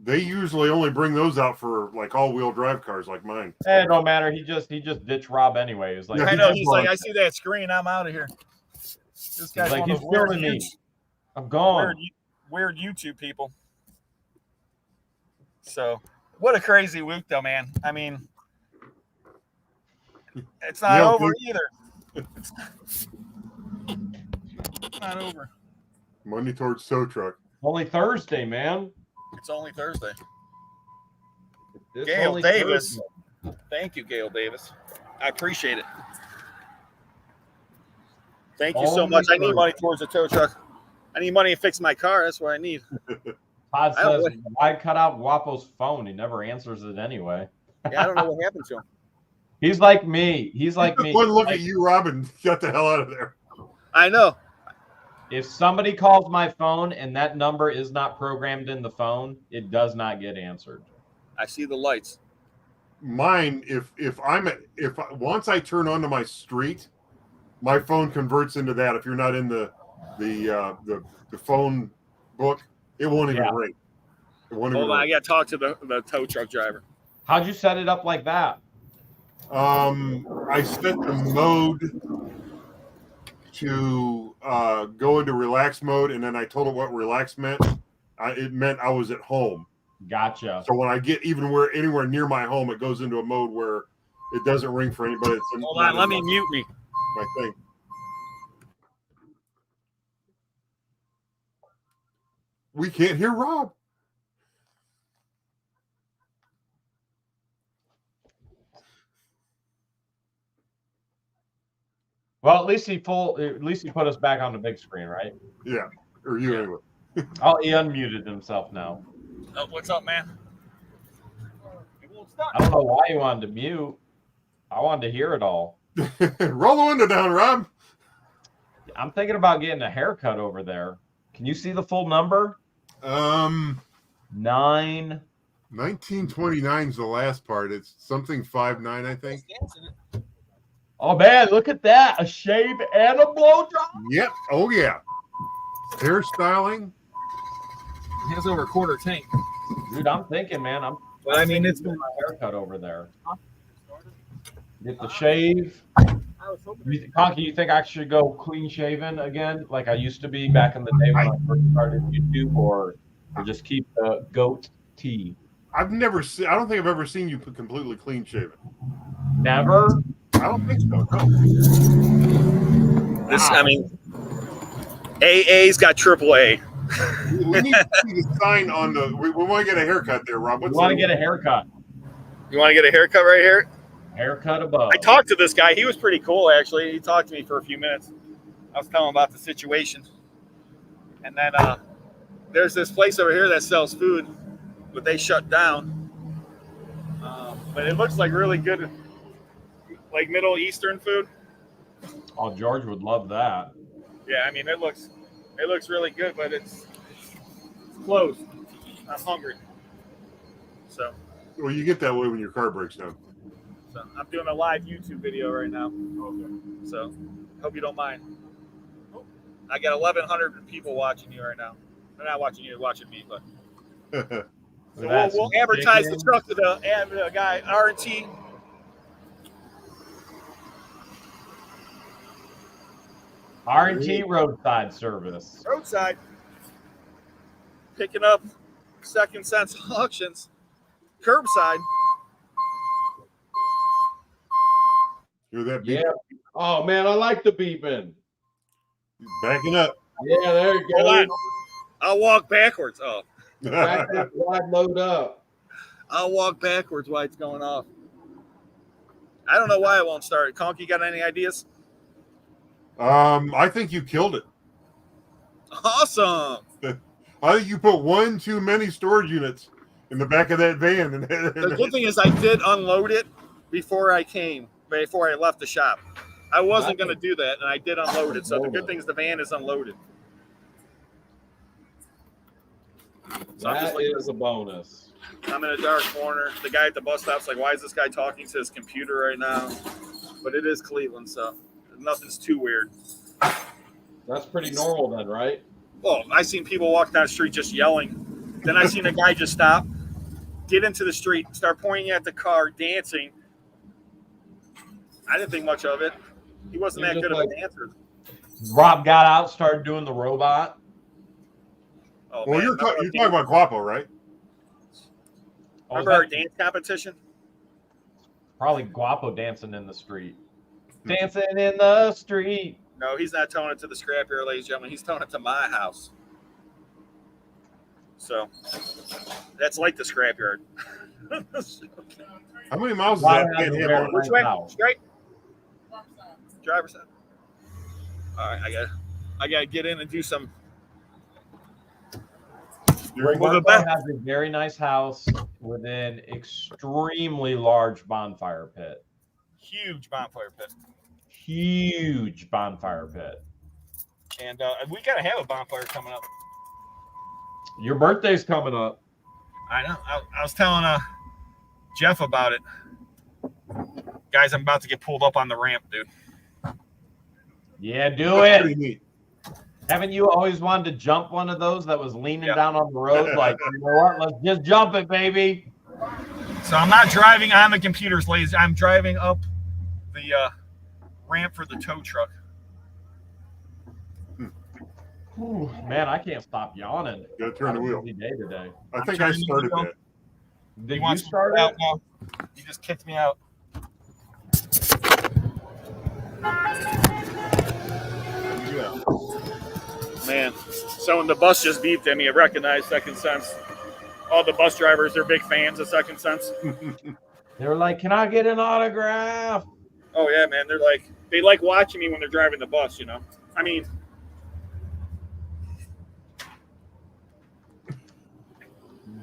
S2: They usually only bring those out for like all-wheel drive cars like mine.
S4: It don't matter. He just ditched Rob anyway. He was like,
S2: Yeah,
S3: I know. He's like, I see that screen. I'm out of here. This guy's
S4: like,
S3: one of
S4: he's
S3: those weird,
S4: filming me. I'm gone.
S3: weird YouTube people. So, what a crazy week, though, man. I mean, It's not
S2: Yeah,
S3: over
S2: okay.
S3: either. It's not over.
S2: Monday towards tow truck.
S4: Only Thursday, man.
S3: It's only Thursday.
S4: It's
S3: Gail
S4: only
S3: Davis.
S4: Thursday.
S3: Thank you, Gail Davis. I appreciate it. Thank you so
S4: Only
S3: much. I need
S4: Thursday.
S3: money towards the tow truck. I need money to fix my car. That's what I need.
S4: Todd
S3: I don't
S4: says, why cut out Guapo's phone? He never answers it anyway.
S3: Yeah, I don't know what happened to him.
S4: He's like me. He's like me.
S2: One look
S4: Like,
S2: at you, Robin. Get the hell out of there.
S3: I know.
S4: if somebody calls my phone and that number is not programmed in the phone, it does not get answered.
S3: I see the lights.
S2: Mine, if once I turn onto my street, my phone converts into that. If you're not in the phone book, it won't even ring. It won't even
S3: Hold on, I
S2: ring.
S3: got to talk to the tow truck driver.
S4: How'd you set it up like that?
S2: I set the mode to go into relax mode, and then I told it what relax meant. It meant I was at home.
S4: Gotcha.
S2: So when I get anywhere near my home, it goes into a mode where it doesn't ring for anybody.
S3: Hold on, let me mute me.
S2: My thing. We can't hear Rob.
S4: Well, at least he put us back on the big screen, right?
S2: Yeah, or you anyway.
S4: Oh, he unmuted himself now.
S3: Oh, what's up, man? It won't stop.
S4: I don't know why he wanted to mute. I wanted to hear it all.
S2: Roll the window down, Rob.
S4: I'm thinking about getting a haircut over there. Can you see the full number?
S2: 9. 1929 is the last part. It's something 59, I think.
S4: Oh man, look at that! A shave and a blow job.
S2: Yep. Oh yeah. Hairstyling.
S3: It has over a quarter tank.
S4: Dude, I'm thinking, man.
S3: But I mean, it's
S4: getting my haircut over there. Get the shave. Conky, you think I should go clean shaven again, like I used to be back in the day when I first started YouTube, or just keep the goat tee?
S2: I've never seen. I don't think I've ever seen you completely clean shaven.
S4: Never.
S2: I don't think so. No.
S3: This, I mean, AA's got AAA.
S2: We need to see the sign on the. We want to get a haircut there, Rob.
S4: We want to get a haircut.
S3: You want to get a haircut right here?
S4: Haircut above.
S3: I talked to this guy. He was pretty cool, actually. He talked to me for a few minutes. I was telling him about the situation. And then there's this place over here that sells food, but they shut down. But it looks like really good, like Middle Eastern food.
S4: Oh, George would love that.
S3: Yeah, I mean, it looks really good, but it's closed. I'm hungry. So
S2: Well, you get that way when your car breaks down.
S3: I'm doing a live YouTube video right now. Okay. So hope you don't mind. I got 1,100 people watching you right now. They're not watching you, they're watching me, but so we'll advertise the truck to the guy, R&T.
S4: R&T roadside service.
S3: Roadside. Picking up second sense auctions. Curbside.
S2: Hear that beep?
S6: Yeah. Oh man, I like the beeping.
S2: Backing up.
S6: Yeah, there you go.
S3: Hold on. I'll walk backwards. Oh.
S6: Back up, wide load up.
S3: I'll walk backwards while it's going off. I don't know why it won't start. Conky, got any ideas?
S2: I think you killed it.
S3: Awesome.
S2: I think you put one too many storage units in the back of that van.
S3: The good thing is I did unload it before I left the shop. I wasn't going to do that, and I did unload it. So the good thing is the van is unloaded. So
S6: That is a bonus.
S3: I'm in a dark corner. The guy at the bus stop's like, why is this guy talking to his computer right now? But it is Cleveland, so nothing's too weird.
S6: That's pretty normal then, right?
S3: Oh, I seen people walk down the street just yelling. Then I seen a guy just stop, get into the street, start pointing at the car, dancing. I didn't think much of it. He wasn't that good of a dancer.
S4: Rob got out, started doing the robot.
S3: Oh,
S2: Well,
S3: man.
S2: you're talking about Guapo, right?
S3: Remember our dance competition?
S4: Probably Guapo dancing in the street. Dancing in the street.
S3: No, he's not towing it to the scrapyard, ladies and gentlemen. He's towing it to my house. So that's like the scrapyard.
S2: How many miles is
S4: Why
S2: that
S4: have you
S2: panhandle?
S3: Which way?
S4: Wow.
S3: Straight? Driver's side. All right, I gotta get in and do some.
S4: Guapo has a very nice house with an extremely large bonfire pit.
S3: Huge bonfire pit.
S4: Huge bonfire pit.
S3: And we gotta have a bonfire coming up.
S4: Your birthday's coming up.
S3: I know. I was telling Jeff about it. Guys, I'm about to get pulled up on the ramp, dude.
S4: Yeah, do
S2: That's pretty
S4: it.
S2: neat.
S4: Haven't you always wanted to jump one of those that was leaning down on the road? Like, you know what? Let's just jump it, baby.
S3: So I'm not driving on the computers, ladies. I'm driving up the ramp for the tow truck.
S4: Ooh, man, I can't stop yawning.
S2: Gotta turn the wheel.
S4: Busy day today.
S2: I think I started that.
S4: Did
S3: want
S4: you
S3: to
S4: start
S3: out
S4: it?
S3: now? You just kicked me out.
S2: Yeah.
S1: Man, so when the bus just beeped at me, I recognized Second Sense. All the bus drivers, they're big fans of Second Sense.
S4: They were like, "Can I get an autograph?"
S1: Oh yeah, man, they like watching me when they're driving the bus. You know, I mean,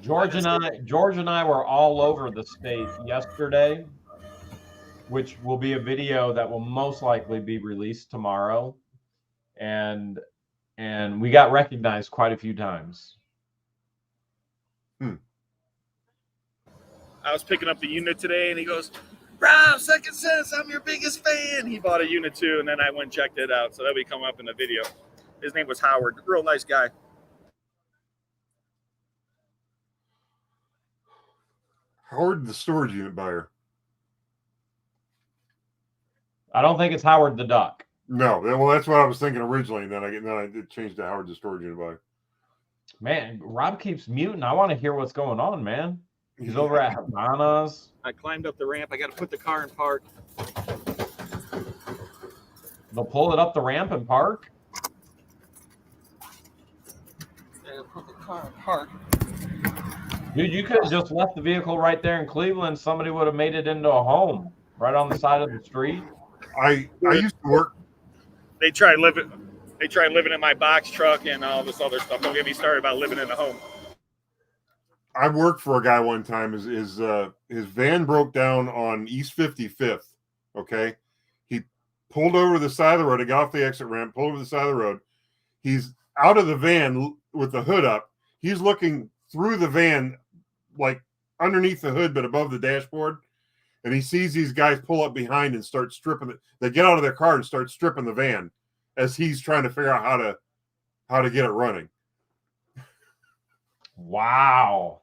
S4: George and I were all over the state yesterday, which will be a video that will most likely be released tomorrow, and we got recognized quite a few times.
S1: I was picking up the unit today, and he goes, "Rob, Second Sense, I'm your biggest fan." He bought a unit too, and then I went and checked it out, so that'll be coming up in the video. His name was Howard, real nice guy.
S2: Howard, the storage unit buyer.
S4: I don't think it's Howard the Duck.
S2: No, well, that's what I was thinking originally. Then I did change to Howard, the storage unit buyer.
S4: Man, Rob keeps muting. I want to hear what's going on, man. He's over at Havana's.
S1: I climbed up the ramp. I got to put the car in park.
S4: They'll pull it up the ramp and park.
S3: Put the car in park.
S4: Dude, you could have just left the vehicle right there in Cleveland. Somebody would have made it into a home right on the side of the street.
S2: I used to work.
S1: They tried living in my box truck and all this other stuff. Don't get me started about living in a home.
S2: I worked for a guy one time. His van broke down on East 55th. Okay, he pulled over to the side of the road. I got off the exit ramp, pulled over to the side of the road. He's out of the van with the hood up. He's looking through the van, like underneath the hood, but above the dashboard. And he sees these guys pull up behind and start stripping it. They get out of their car and start stripping the van as he's trying to figure out how to get it running.
S4: Wow.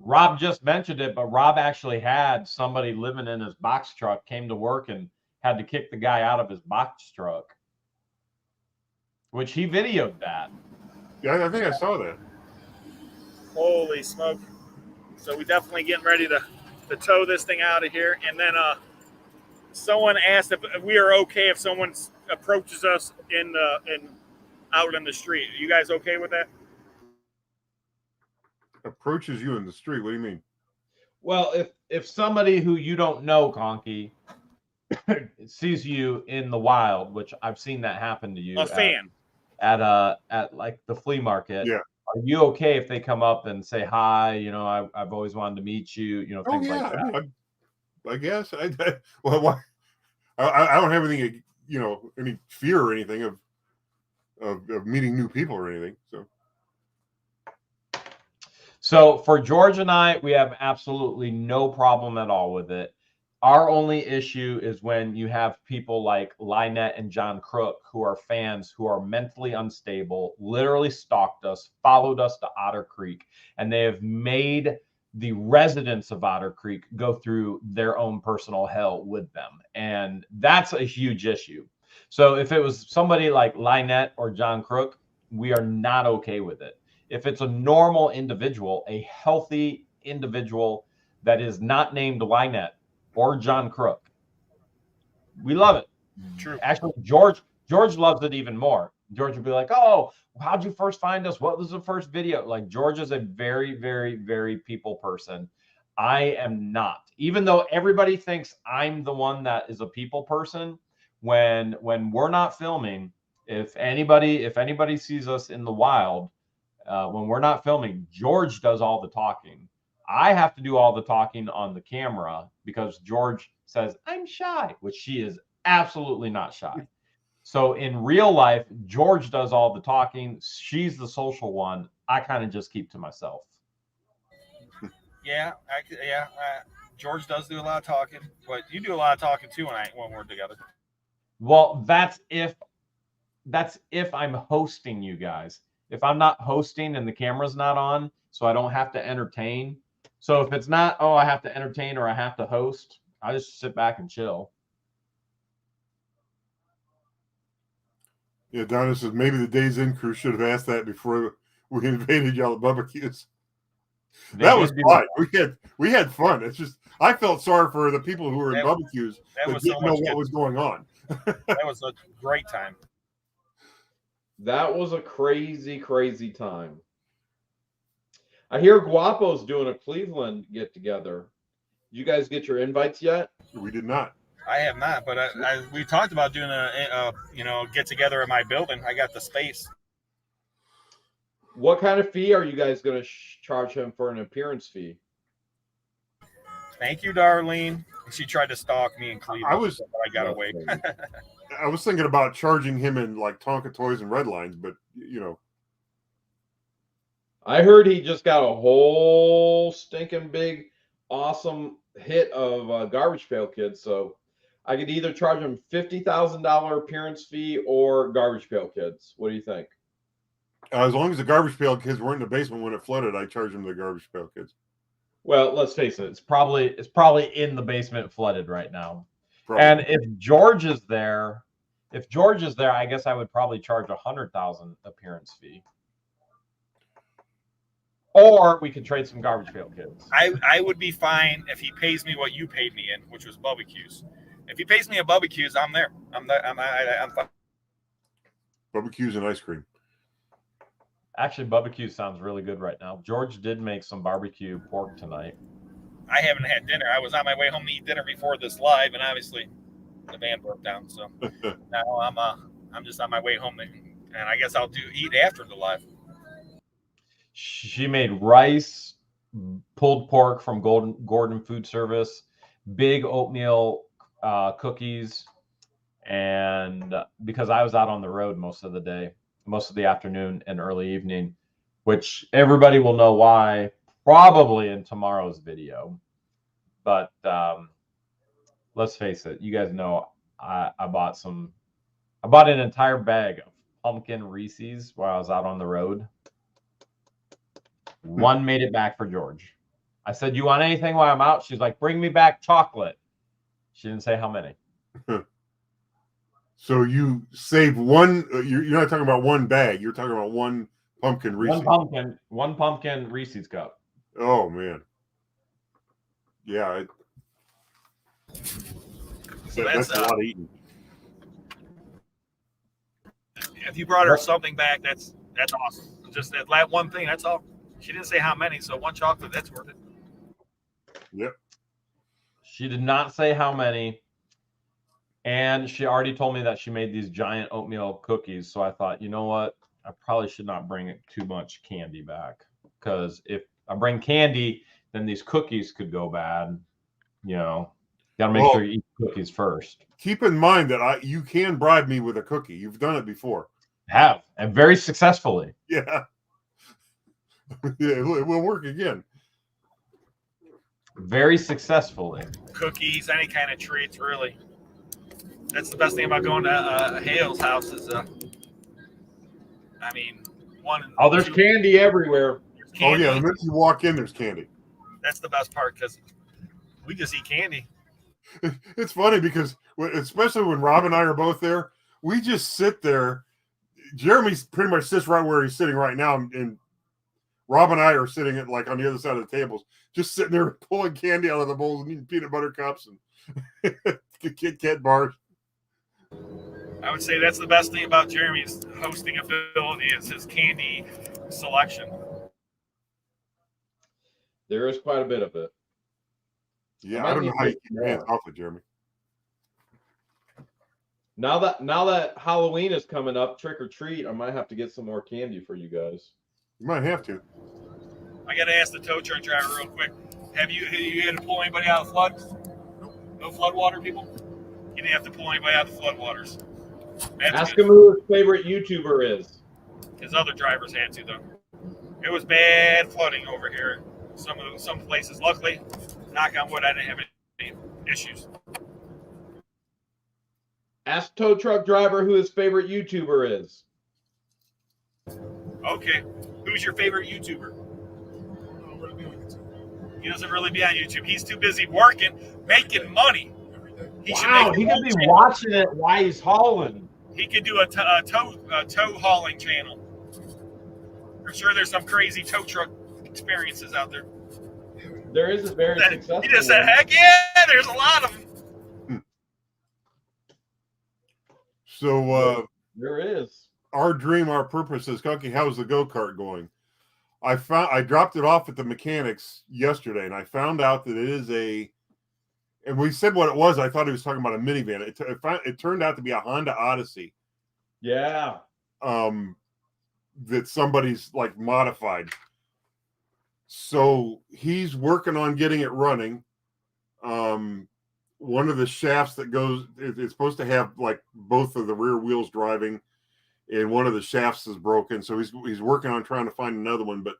S4: Rob just mentioned it, but Rob actually had somebody living in his box truck, came to work and had to kick the guy out of his box truck, which he videoed that.
S2: Yeah, I think I saw that.
S1: Holy smoke. So we definitely getting ready to tow this thing out of here. And then someone asked if we are okay if someone approaches us out in the street. Are you guys okay with that?
S2: Approaches you in the street. What do you mean?
S4: Well, if somebody who you don't know, Conky, sees you in the wild, which I've seen that happen to you,
S1: A fan.
S4: at like the flea market.
S2: Yeah.
S4: Are you okay if they come up and say hi? You know, I've always wanted to meet you. You know, things like that.
S2: I guess. Well, why? I don't have anything. You know, any fear or anything of meeting new people or anything.
S4: So for George and I, we have absolutely no problem at all with it. Our only issue is when you have people like Lynette and John Crook, who are fans, who are mentally unstable, literally stalked us, followed us to Otter Creek, and they have made the residents of Otter Creek go through their own personal hell with them. And that's a huge issue. So if it was somebody like Lynette or John Crook, we are not okay with it. If it's a normal individual, a healthy individual that is not named Lynette or John Crook. We love it.
S1: True.
S4: Actually, George loves it even more. George would be like, "Oh, how'd you first find us? What was the first video?" Like, George is a very, very, very people person. I am not. Even though everybody thinks I'm the one that is a people person, when we're not filming, if anybody sees us in the wild, when we're not filming, George does all the talking. I have to do all the talking on the camera because George says I'm shy, which she is absolutely not shy. So in real life, George does all the talking. She's the social one. I kind of just keep to myself.
S3: Yeah, George does do a lot of talking, but you do a lot of talking too when we're together.
S4: Well, that's if I'm hosting you guys. If I'm not hosting and the camera's not on, so I don't have to entertain. So if it's not, oh, I have to entertain or I have to host, I just sit back and chill.
S2: Yeah, Donna says maybe the Days Inn crew should have asked that before we invaded y'all at barbecues. That was fun. We had fun. It's just I felt sorry for the people who were in barbecues that didn't know what was going on.
S3: That was a great time.
S6: That was a crazy, crazy time. I hear Guapo's doing a Cleveland get together. Did you guys get your invites yet?
S2: We did not.
S3: I have not, but we talked about doing a get together in my building. I got the space.
S6: What kind of fee are you guys going to charge him for an appearance fee?
S3: Thank you, Darlene. She tried to stalk me in Cleveland. I got away.
S2: I was thinking about charging him in like Tonka Toys and Red Lines, but you know.
S6: I heard he just got a whole stinking big, awesome hit of Garbage Pail Kids. So I could either charge him $50,000 appearance fee or Garbage Pail Kids. What do you think?
S2: As long as the Garbage Pail Kids weren't in the basement when it flooded, I charged him the Garbage Pail Kids.
S4: Well, let's face it, it's probably in the basement flooded right now.
S2: Probably.
S4: And if George is there, I guess I would probably charge $100,000 appearance fee. Or we could trade some Garbage Pail Kids.
S3: I would be fine if he pays me what you paid me in, which was barbecues. If he pays me at barbecues, I'm there. I'm fine.
S2: Barbecues and ice cream.
S4: Actually, barbecue sounds really good right now. George did make some barbecue pork tonight.
S3: I haven't had dinner. I was on my way home to eat dinner before this live, and obviously the van broke down. So now I'm just on my way home, and I guess I'll eat after the live.
S4: She made rice, pulled pork from Gordon Food Service, big oatmeal cookies, and because I was out on the road most of the day, most of the afternoon and early evening, which everybody will know why probably in tomorrow's video. But let's face it, you guys know I bought an entire bag of pumpkin Reese's while I was out on the road. One made it back for George. I said, "You want anything while I'm out?" She's like, "Bring me back chocolate." She didn't say how many.
S2: So you saved one. You're not talking about one bag. You're talking about one pumpkin Reese's.
S4: One pumpkin Reese's cup.
S2: Oh man. Yeah.
S3: So
S2: that's a lot of eating.
S3: If you brought her something back, that's awesome. Just that one thing. That's all. She didn't say how many, so one chocolate, that's worth it.
S2: Yep.
S4: She did not say how many. And she already told me that she made these giant oatmeal cookies. So I thought, you know what? I probably should not bring too much candy back. Because if I bring candy, then these cookies could go bad. You know, got to make sure you eat cookies first.
S2: Keep in mind that you can bribe me with a cookie. You've done it before.
S4: Have. And very successfully.
S2: Yeah. Yeah, it will work again.
S4: Very successfully.
S3: Cookies, any kind of treats, really. That's the best thing about going to Hale's house is,
S6: there's candy everywhere.
S3: Candy.
S2: Oh, yeah, the minute you walk in, there's candy.
S3: That's the best part because we just eat candy.
S2: It's funny because, especially when Rob and I are both there, we just sit there. Jeremy pretty much sits right where he's sitting right now, and Rob and I are sitting at like on the other side of the tables, just sitting there pulling candy out of the bowls and eating peanut butter cups and Kit Kat bars.
S1: I would say that's the best thing about Jeremy's hosting ability is his candy selection.
S6: There is quite a bit of it.
S2: Yeah, I don't know how you keep your hands off it, Jeremy.
S6: Now that Halloween is coming up, trick or treat, I might have to get some more candy for you guys.
S2: You might have to.
S1: I got to ask the tow truck driver real quick. Have you had to pull anybody out of floods? No floodwater people? You didn't have to pull anybody out of the floodwaters.
S6: Ask him who his favorite YouTuber is.
S1: His other drivers had to though. It was bad flooding over here. Some places. Luckily, knock on wood, I didn't have any issues.
S6: Ask tow truck driver who his favorite YouTuber is.
S1: Okay. Who's your favorite YouTuber? He doesn't really be on YouTube. He's too busy working, making money.
S4: He could be watching it while he's hauling.
S1: He could do a tow hauling channel. I'm sure there's some crazy tow truck experiences out there.
S6: There is a very successful
S1: He just said, heck yeah, there's a lot of them.
S2: So
S6: there is.
S2: Our dream, our purpose is, Conky, how's the go-kart going? I dropped it off at the mechanics yesterday, and I found out that it is and we said what it was. I thought he was talking about a minivan. It turned out to be a Honda Odyssey.
S6: Yeah.
S2: That somebody's like modified. So he's working on getting it running. One of the shafts that goes, it's supposed to have like both of the rear wheels driving, and one of the shafts is broken. So he's working on trying to find another one, but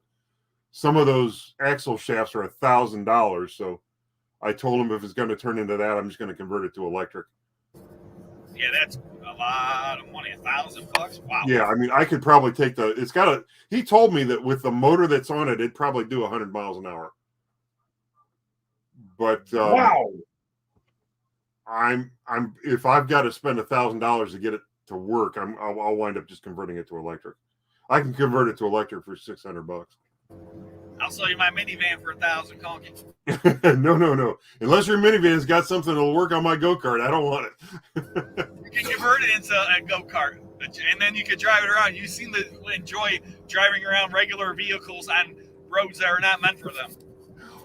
S2: some of those axle shafts are $1,000. So I told him if it's going to turn into that, I'm just going to convert it to electric.
S1: Yeah, that's a lot of money. $1,000? Wow.
S2: Yeah, I mean, I could probably take he told me that with the motor that's on it, it'd probably do 100 miles an hour. But
S6: wow.
S2: If I've got to spend $1,000 to get it to work, I'll wind up just converting it to electric. I can convert it to electric for $600.
S1: I'll sell you my minivan for $1,000, Conky.
S2: No. Unless your minivan's got something that'll work on my go-kart, I don't want it.
S1: You can convert it into a go-kart, and then you can drive it around. You seem to enjoy driving around regular vehicles on roads that are not meant for them.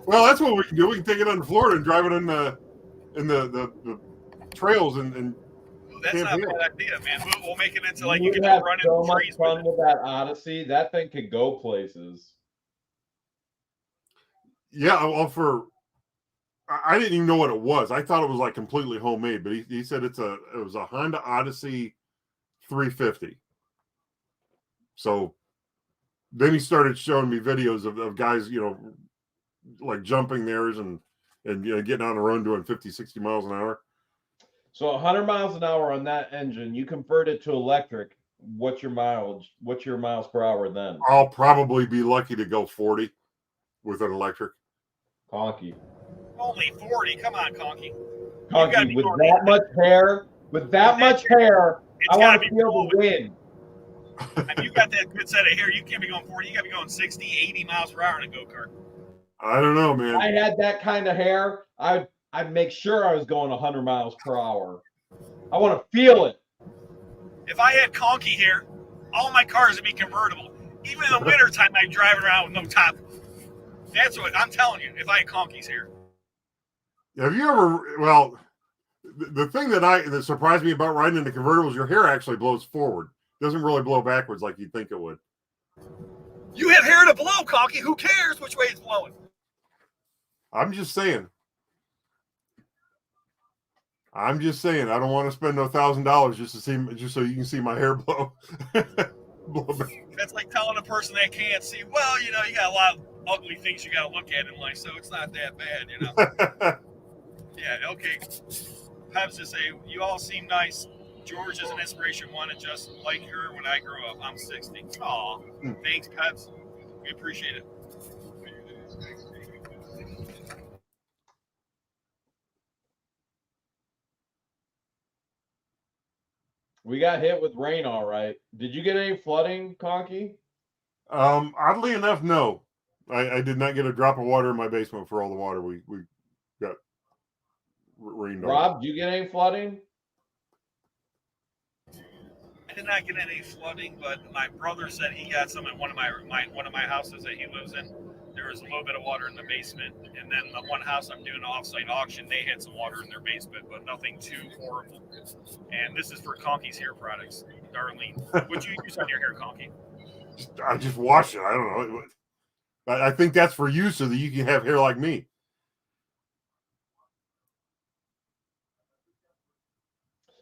S2: Well, that's what we can do. We can take it on to Florida and drive it in the trails and
S1: that's not a bad idea, man. We'll make it into like
S6: you
S1: can
S6: have
S1: run
S6: so
S1: in
S6: much
S1: trees
S6: fun with that Odyssey. That thing could go places.
S2: Yeah, well, I didn't even know what it was. I thought it was like completely homemade, but he said it was a Honda Odyssey 350. So then he started showing me videos of guys, like jumping theirs and getting on the road doing 50, 60 miles an hour.
S6: So 100 miles an hour on that engine, you convert it to electric. What's your mileage? What's your miles per hour then?
S2: I'll probably be lucky to go 40 with an electric.
S6: Conky.
S1: Only 40. Come on, Conky.
S6: Conky, with that much hair, I want to feel the wind.
S1: I mean, you got that good set of hair. You can't be going 40. You got to be going 60, 80 miles per hour in a go-kart.
S2: I don't know, man.
S6: If I had that kind of hair, I'd make sure I was going 100 miles per hour. I want to feel it.
S1: If I had Conky here, all my cars would be convertible. Even in the wintertime, I'd drive around with no top. That's what I'm telling you. If I had Conky's here.
S2: Have you ever? Well, the thing that surprised me about riding in the convertibles, your hair actually blows forward. It doesn't really blow backwards like you'd think it would.
S1: You have hair to blow, Conky. Who cares which way it's blowing?
S2: I'm just saying. I don't want to spend no $1,000 just so you can see my hair blow.
S1: That's like telling a person that can't see. Well, you got a lot of ugly things you got to look at in life, so it's not that bad, Yeah, okay. Peps to say, you all seem nice. George is an inspiration. Wanted just like her when I grew up. I'm 60. Aw, thanks, Peps. We appreciate it.
S6: We got hit with rain, all right. Did you get any flooding, Conky?
S2: Oddly enough, no. I did not get a drop of water in my basement for all the water we got rained on.
S6: Rob, do you get any flooding?
S1: I did not get any flooding, but my brother said he got some at one of my houses that he lives in. There was a little bit of water in the basement, and then the one house I'm doing an off-site auction, they had some water in their basement, but nothing too horrible. And this is for Conky's hair products, Darlene. What'd you use on your hair, Conky?
S2: I just wash it. I don't know. I think that's for you so that you can have hair like me.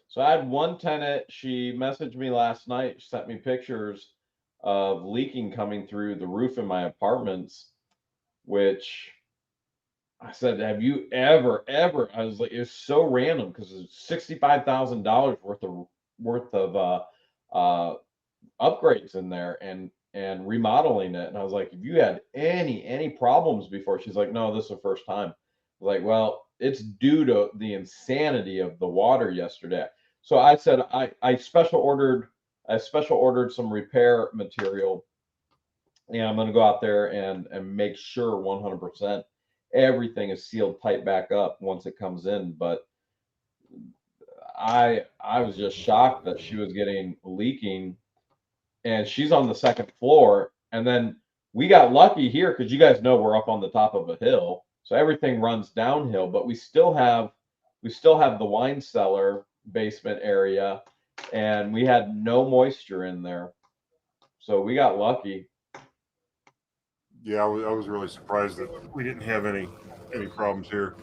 S6: So I had one tenant, she messaged me last night, sent me pictures of leaking coming through the roof in my apartments, which I said, have you ever, I was like, it's so random because it's $65,000 worth of upgrades in there and remodeling it. And I was like, if you had any problems before? She's like, no, this is the first time. I was like, well, it's due to the insanity of the water yesterday. So I said I special ordered some repair material, and I'm going to go out there and make sure 100% everything is sealed tight back up once it comes in. But I was just shocked that she was getting leaking, and she's on the second floor. And then we got lucky here because you guys know we're up on the top of a hill, so everything runs downhill. But we still have the wine cellar basement area, and we had no moisture in there, so we got lucky.
S2: Yeah, I was really surprised that we didn't have any problems here.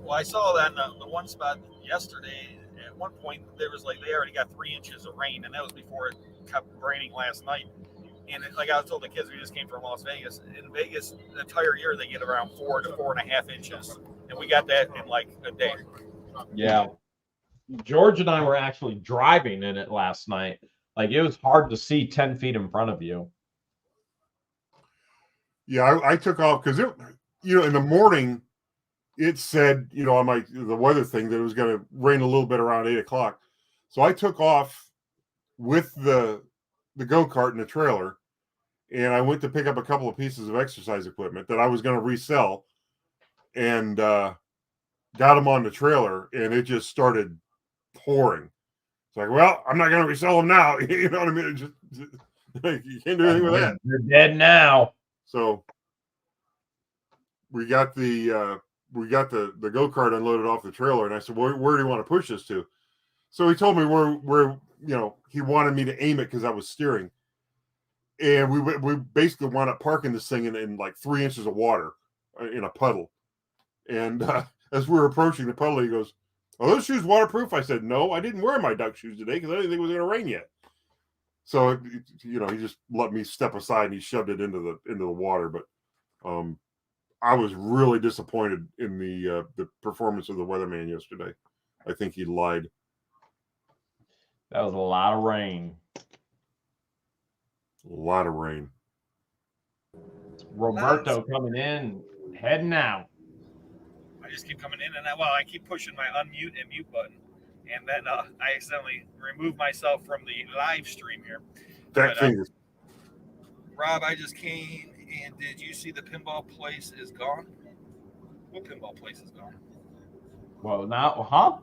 S1: Well, I saw that in the one spot yesterday. At one point, there was like they already got 3 inches of rain, and that was before it kept raining last night. And like I was told the kids, we just came from Las Vegas. In Vegas, the entire year they get around 4 to 4.5 inches, and we got that in like a day.
S4: Yeah. George and I were actually driving in it last night. Like, it was hard to see 10 feet in front of you.
S2: Yeah, I took off because in the morning it said, on the weather thing that it was going to rain a little bit around 8 o'clock. So I took off with the go-kart and the trailer, and I went to pick up a couple of pieces of exercise equipment that I was going to resell, and got them on the trailer, and it just started pouring. It's like, well, I'm not going to resell them now. You know what I mean? Just you can't do anything with that.
S4: They're dead now.
S2: So we got the go-kart unloaded off the trailer, and I said, where do you want to push this to? So he told me where he wanted me to aim it because I was steering, and we basically wound up parking this thing in like 3 inches of water in a puddle. And as we were approaching the puddle, he goes, "Are those shoes waterproof?" I said, "No, I didn't wear my duck shoes today because I didn't think it was going to rain yet." So he just let me step aside and he shoved it into the water. But I was really disappointed in the performance of the weatherman yesterday. I think he lied.
S4: That was a lot of rain.
S2: A lot of rain.
S4: Roberto coming in, heading out.
S1: I just keep coming in and I keep pushing my unmute and mute button, and then I accidentally remove myself from the live stream here.
S2: Fat fingers.
S1: Rob, I just came, and did you see the pinball place is gone? What pinball place is gone?
S4: Well, now, huh?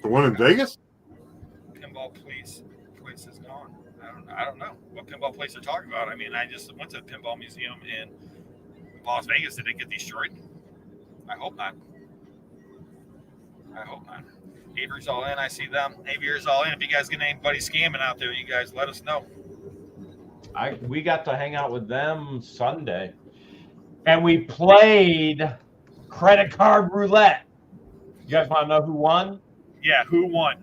S2: The one in Vegas?
S1: Pinball place is gone. I don't know what pinball place they're talking about. I mean, I just went to the pinball museum in Las Vegas. Did it get destroyed? I hope not. Avery's all in. I see them. Avery's all in. If you guys get anybody scamming out there, you guys let us know.
S4: We got to hang out with them Sunday, and we played credit card roulette. You guys want to know who won?
S1: Yeah, who won?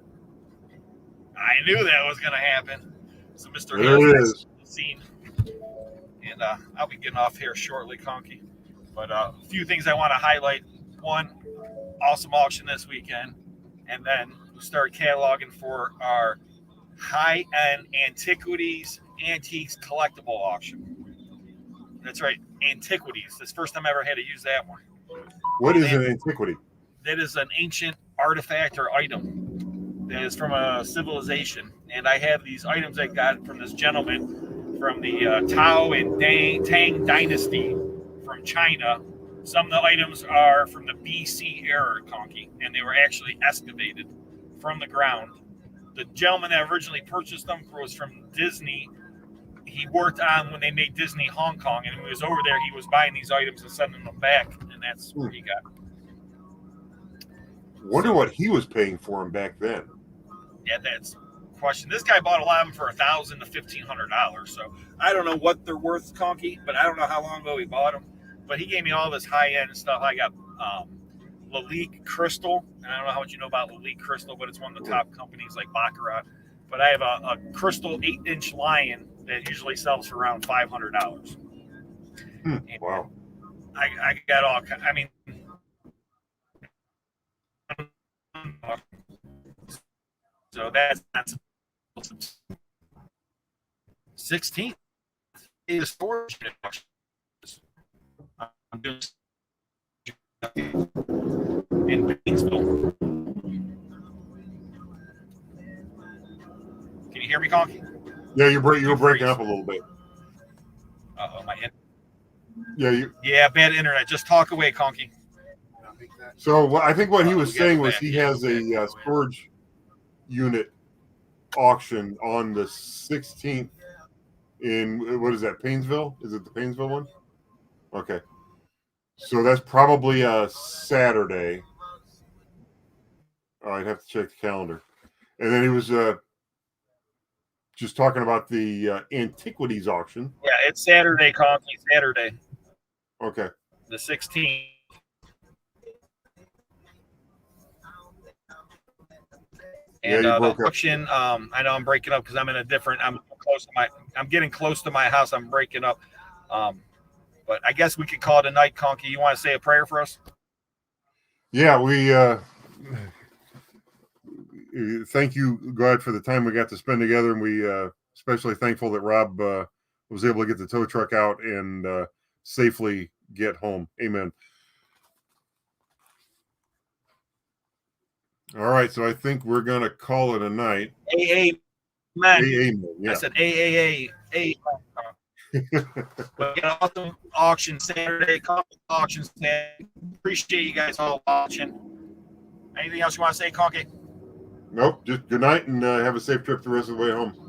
S1: I knew that was going to happen. So Mr.
S2: There
S1: Hales
S2: it
S1: has
S2: is.
S1: seen, and I'll be getting off here shortly, Conky. But a few things I want to highlight. One, awesome auction this weekend, and then we'll start cataloging for our high-end antiquities, antiques, collectible auction. That's right, antiquities. This first time I ever had to use that one.
S2: What is an antiquity?
S1: That is an ancient artifact or item that is from a civilization. And I have these items I got from this gentleman from the Tao and Tang dynasty from China. Some of the items are from the BC era, Conky, and they were actually excavated from the ground. The gentleman that originally purchased them was from Disney. He worked on when they made Disney Hong Kong, and when he was over there, he was buying these items and sending them back, and that's where he got.
S2: Wonder what he was paying for them back then.
S1: Yeah, that's a question. This guy bought a lot of them for $1,000 to $1,500, so I don't know what they're worth, Conky, but I don't know how long ago he bought them. But he gave me all this high-end stuff. I got Lalique Crystal. And I don't know how much you know about Lalique Crystal, but it's one of the top companies like Baccarat. But I have a crystal 8-inch lion that usually sells for around $500.
S2: Wow.
S1: I got all. I mean, so that's 16th. The storage I'm doing in Painesville. Can you hear me, Conky?
S2: Yeah, you're breaking up a little bit.
S1: My
S2: Yeah,
S1: bad internet. Just talk away, Conky.
S2: So I think what he was saying was he has a storage unit auction on the 16th in, what is that, Painesville? Is it the Painesville one? Okay. So that's probably a Saturday. Oh, I'd have to check the calendar. And then he was just talking about the antiquities auction.
S1: Yeah, it's Saturday, Conky. Saturday.
S2: Okay.
S1: The 16th. And
S2: Yeah,
S1: the auction, I know I'm breaking up because I'm in a different. I'm getting close to my house. I'm breaking up. But I guess we could call it a night, Conky. You want to say a prayer for us?
S2: Yeah, we thank you, God, for the time we got to spend together, and we especially thankful that Rob was able to get the tow truck out and safely get home. Amen. All right, so I think we're gonna call it a night.
S1: Amen.
S2: Amen. Yeah.
S1: I said A. But get awesome auction Saturday, coffee auction Saturday. Appreciate you guys all watching. Anything else you want to say, Conky?
S2: Nope. Just good night and have a safe trip the rest of the way home.